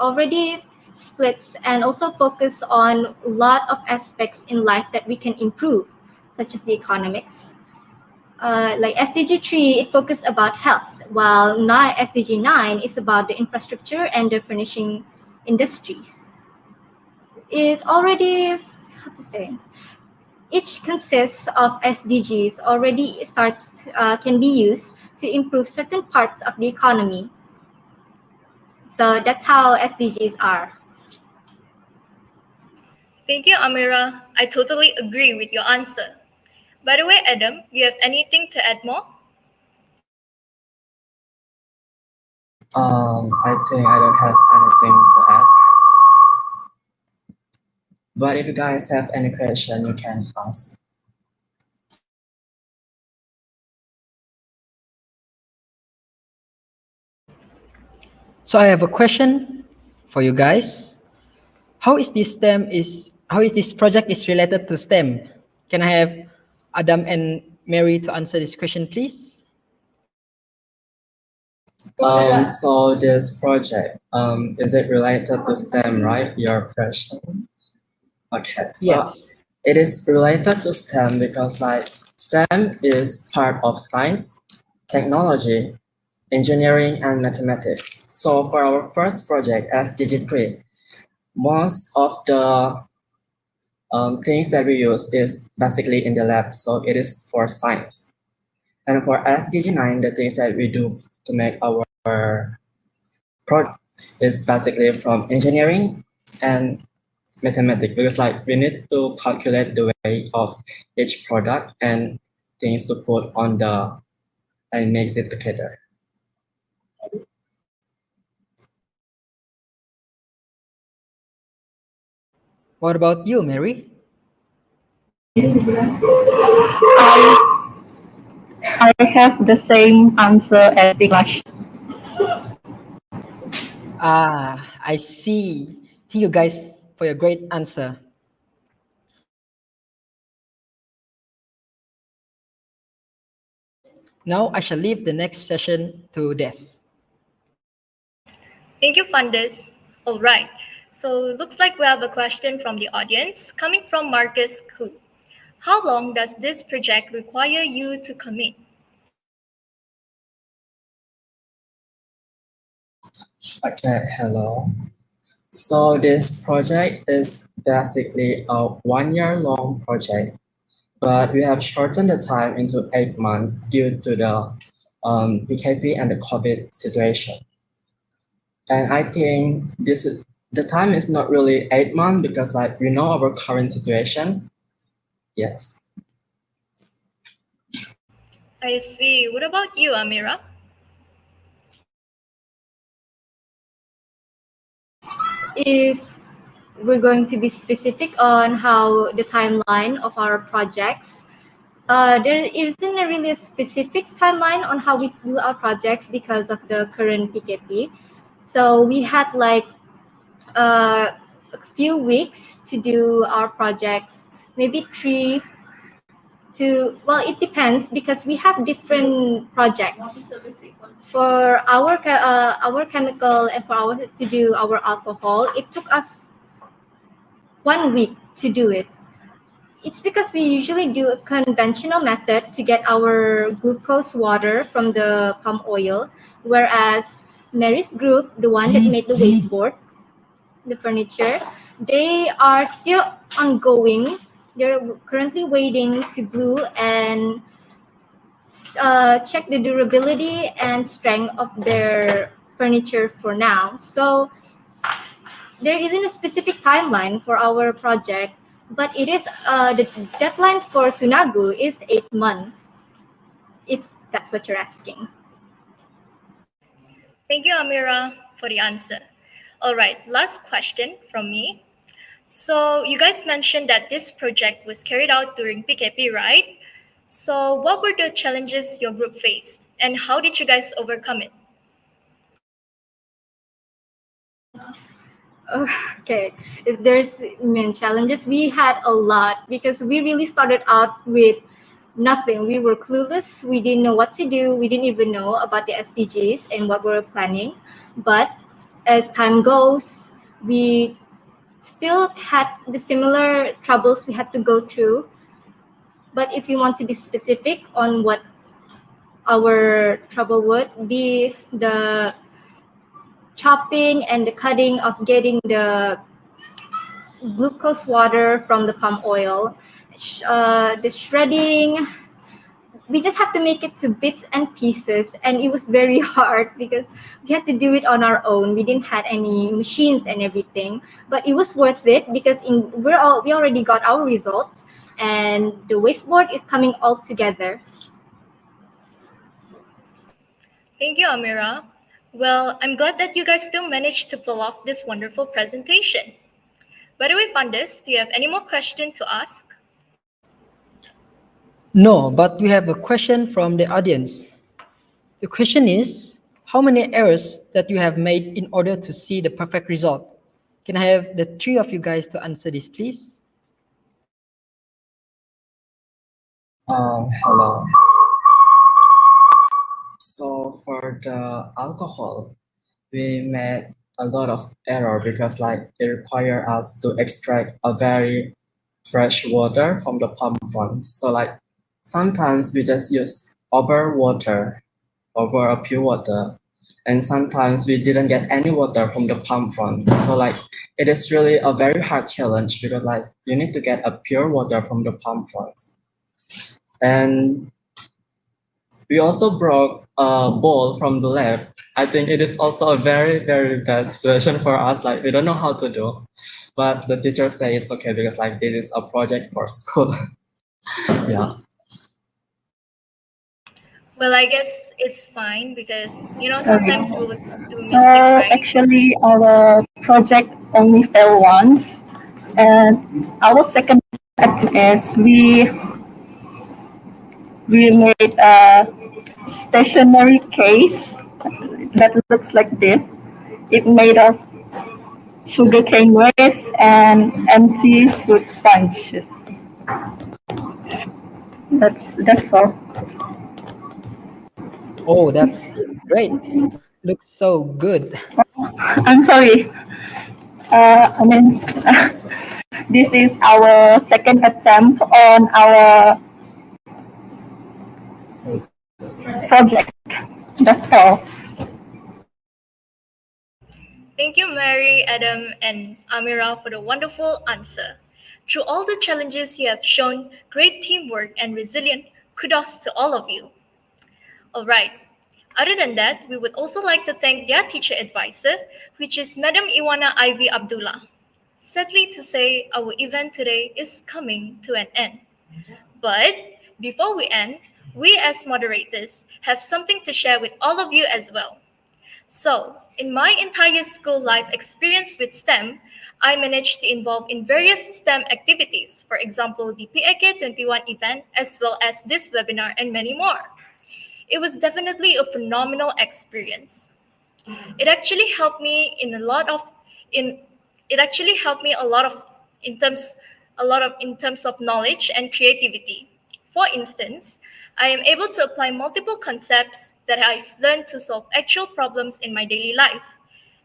already split and also focus on a lot of aspects in life that we can improve, such as the economics. Like SDG 3, it focuses about health, while SDG 9 is about the infrastructure and the furnishing industries. It already, how to say, each consists of SDGs already can be used to improve certain parts of the economy. So that's how SDGs are. Thank you, Amira. I totally agree with your answer. By the way, Adam, you have anything to add more? I think I don't have anything to add. But if you guys have any question, you can ask. So I have a question for you guys. How is this project is related to STEM? Can I have Adam and Mary to answer this question, please? So this project, is it related to STEM, right? Your question. Okay. So Yes. it is related to STEM because like STEM is part of science, technology, engineering, and mathematics. So for our first project, SDG 3, most of the things that we use is basically in the lab, so it is for science. And for SDG 9, the things that we do to make our product is basically from engineering and mathematics, because like we need to calculate the weight of each product and things to put on the and mix it together. What about you, Mary? I have the same answer as English. I see. Thank you guys for your great answer. Now I shall leave the next session to Des. Thank you, Fundus. All right. So looks like we have a question from the audience coming from Marcus Koo. How long does this project require you to commit? Okay, hello. So this project is basically a 1-year long project, but we have shortened the time into 8 months due to the PKP and the COVID situation. And I think the time is not really 8 months because like we know our current situation. Yes. I see. What about you, Amira? If we're going to be specific on how the timeline of our projects, There isn't a really specific timeline on how we do our projects because of the current PKP. So we had like a few weeks to do our projects, maybe 3 to, well, it depends because we have different projects. For our chemical and for our to do our alcohol, it took us 1 week to do it. It's because we usually do a conventional method to get our glucose water from the palm oil, whereas Mary's group, the one that made the wasteboard, the furniture, they are still ongoing. They're currently waiting to glue and check the durability and strength of their furniture for now. So there isn't a specific timeline for our project, but it is the deadline for Sunagu is 8 months, if that's what you're asking. Thank you, Amira, for the answer. All right, last question from me. So you guys mentioned that this project was carried out during PKP, right? So what were the challenges your group faced and how did you guys overcome it? Okay, if there's main challenges, we had a lot because we really started out with nothing. We were clueless. We didn't know what to do. We didn't even know about the SDGs and what we were planning. But as time goes, we still had the similar troubles we had to go through. But if you want to be specific on what our trouble would be, the chopping and the cutting of getting the glucose water from the palm oil, the shredding, we just have to make it to bits and pieces, and it was very hard because we had to do it on our own. We didn't have any machines and everything, but it was worth it because we already got our results, and the wasteboard is coming all together. Thank you, Amira. Well, I'm glad that you guys still managed to pull off this wonderful presentation. By the way, Pandus, do you have any more questions to ask? No, but we have a question from the audience. The question is, how many errors that you have made in order to see the perfect result? Can I have the 3 of you guys to answer this, please? Hello. So for the alcohol, we made a lot of error because like it require us to extract a very fresh water from the palm fronds. So like sometimes we just use over a pure water, and sometimes we didn't get any water from the palm fronds. So like it is really a very hard challenge because like you need to get a pure water from the palm fronds. And we also broke a bowl from the lab. I think it is also a very, very bad situation for us. Like we don't know how to do, but the teacher say it's okay because like this is a project for school. Yeah. Well, I guess it's fine because, Sorry. sometimes we would do So mistakes, right? actually, our project only failed once, and our second attempt is we made a stationary case that looks like this. It made of sugarcane waste and empty fruit bunches. That's all. Oh, that's great. Looks so good. I'm sorry. I mean, this is our second attempt on our project. That's all. Thank you, Mary, Adam, and Amira for the wonderful answer. Through all the challenges, you have shown great teamwork and resilience. Kudos to all of you. All right. Other than that, we would also like to thank their teacher advisor, which is Madam Iwana Ivy Abdullah. Sadly to say, our event today is coming to an end. But before we end, we as moderators have something to share with all of you as well. So, in my entire school life experience with STEM, I managed to involve in various STEM activities, for example, the PAK 21 event, as well as this webinar and many more. It was definitely a phenomenal experience. It actually helped me in it actually helped me in terms in terms of knowledge and creativity. For instance, I am able to apply multiple concepts that I've learned to solve actual problems in my daily life.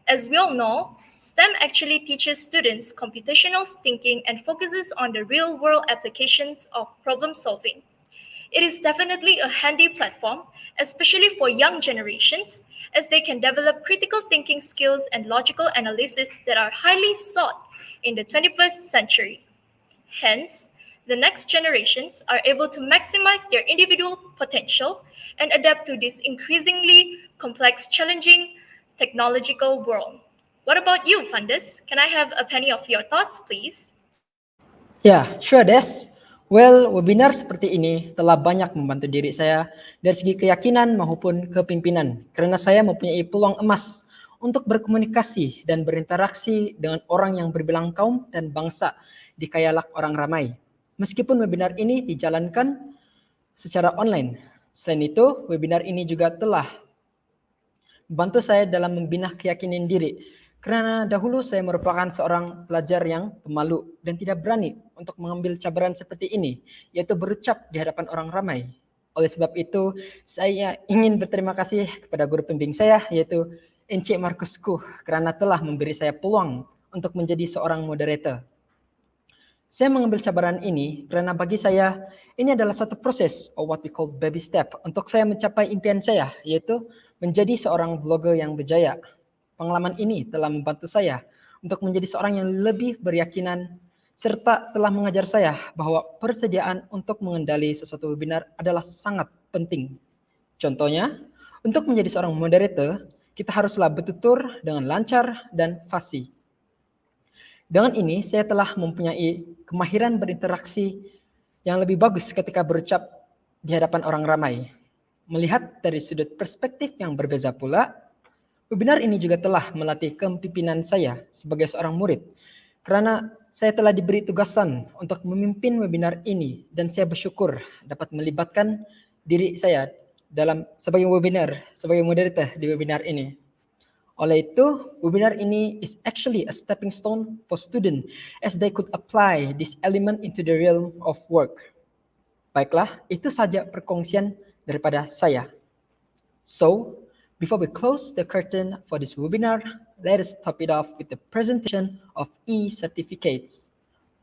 As we all know, STEM actually teaches students computational thinking and focuses on the real-world applications of problem solving. It is definitely a handy platform, especially for young generations, as they can develop critical thinking skills and logical analysis that are highly sought in the 21st century. Hence, the next generations are able to maximize their individual potential and adapt to this increasingly complex, challenging technological world. What about you, Fundus? Can I have a penny of your thoughts, please? Ya, sure Des. Well, webinar seperti ini telah banyak membantu diri saya dari segi keyakinan maupun kepimpinan karena saya mempunyai peluang emas untuk berkomunikasi dan berinteraksi dengan orang yang berbilang kaum dan bangsa di kayak orang ramai. Meskipun webinar ini dijalankan secara online. Selain itu, webinar ini juga telah membantu saya dalam membina keyakinan diri. Karena dahulu saya merupakan seorang pelajar yang pemalu dan tidak berani untuk mengambil cabaran seperti ini, yaitu berucap di hadapan orang ramai. Oleh sebab itu, saya ingin berterima kasih kepada guru pembimbing saya, yaitu Encik Markusku, karena telah memberi saya peluang untuk menjadi seorang moderator. Saya mengambil cabaran ini karena bagi saya, ini adalah satu proses, or what we call baby step, untuk saya mencapai impian saya, yaitu menjadi seorang vlogger yang berjaya. Pengalaman ini telah membantu saya untuk menjadi seorang yang lebih beryakinan serta telah mengajar saya bahwa persediaan untuk mengendali sesuatu webinar adalah sangat penting. Contohnya, untuk menjadi seorang moderator, kita haruslah bertutur dengan lancar dan fasih. Dengan ini, saya telah mempunyai kemahiran berinteraksi yang lebih bagus ketika berucap di hadapan orang ramai. Melihat dari sudut perspektif yang berbeza pula, webinar ini juga telah melatih kepemimpinan saya sebagai seorang murid, karena saya telah diberi tugasan untuk memimpin webinar ini dan saya bersyukur dapat melibatkan diri saya sebagai moderator di webinar ini. Oleh itu, webinar ini is actually a stepping stone for students as they could apply this element into the realm of work. Baiklah, itu saja perkongsian daripada saya. So, before we close the curtain for this webinar, let us top it off with the presentation of e-certificates.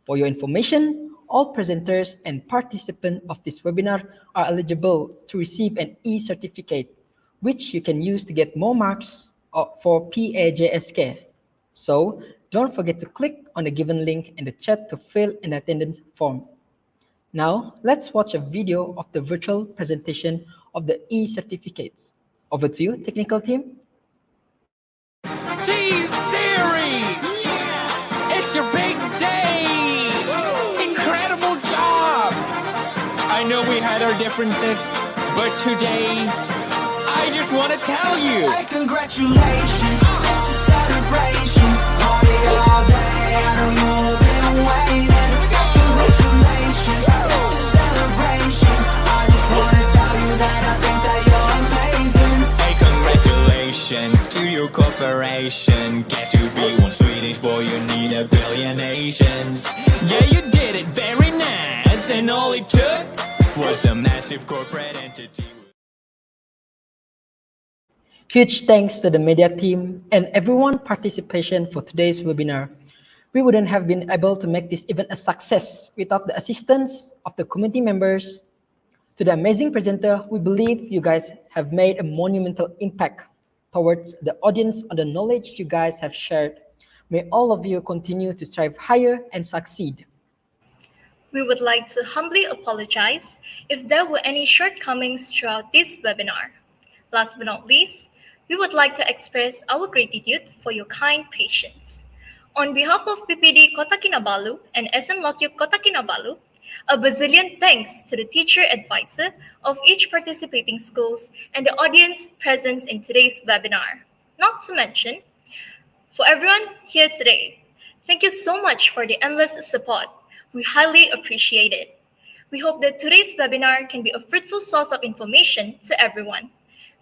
For your information, all presenters and participants of this webinar are eligible to receive an e-certificate, which you can use to get more marks for PAJSK. So, don't forget to click on the given link in the chat to fill an attendance form. Now, let's watch a video of the virtual presentation of the e-certificates. Over to you, technical team. T-Series! It's your big day! Incredible job! I know we had our differences, but today, I just want to tell you. Hey, congratulations, it's a celebration. Party all day, I know you've been waiting. Congratulations, it's a celebration. I just want to tell you that I think that you're amazing. Hey, congratulations to your corporation. Guess to be one Swedish boy, you need a billion nations. Yeah, you did it very nice, and all it took was a massive corporate entity. Huge thanks to the media team and everyone participation for today's webinar. We wouldn't have been able to make this event a success without the assistance of the community members. To the amazing presenter, we believe you guys have made a monumental impact towards the audience on the knowledge you guys have shared. May all of you continue to strive higher and succeed. We would like to humbly apologize if there were any shortcomings throughout this webinar. Last but not least, we would like to express our gratitude for your kind patience. On behalf of PPD Kota Kinabalu and SM Lok Yuk Kota Kinabalu, a bazillion thanks to the teacher advisor of each participating schools and the audience present in today's webinar. not to mention for everyone here today. Thank you so much for the endless support. We highly appreciate it. We hope that today's webinar can be a fruitful source of information to everyone.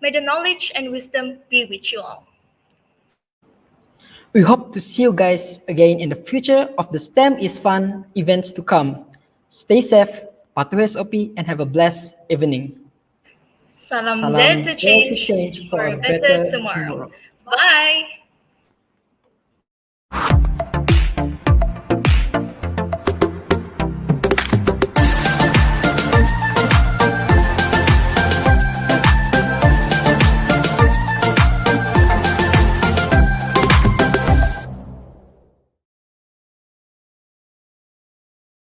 May the knowledge and wisdom be with you all. We hope to see you guys again in the future of the STEM is Fun events to come. Stay safe, patuhi SOP, and have a blessed evening. Salam dare to change for a better tomorrow. Bye!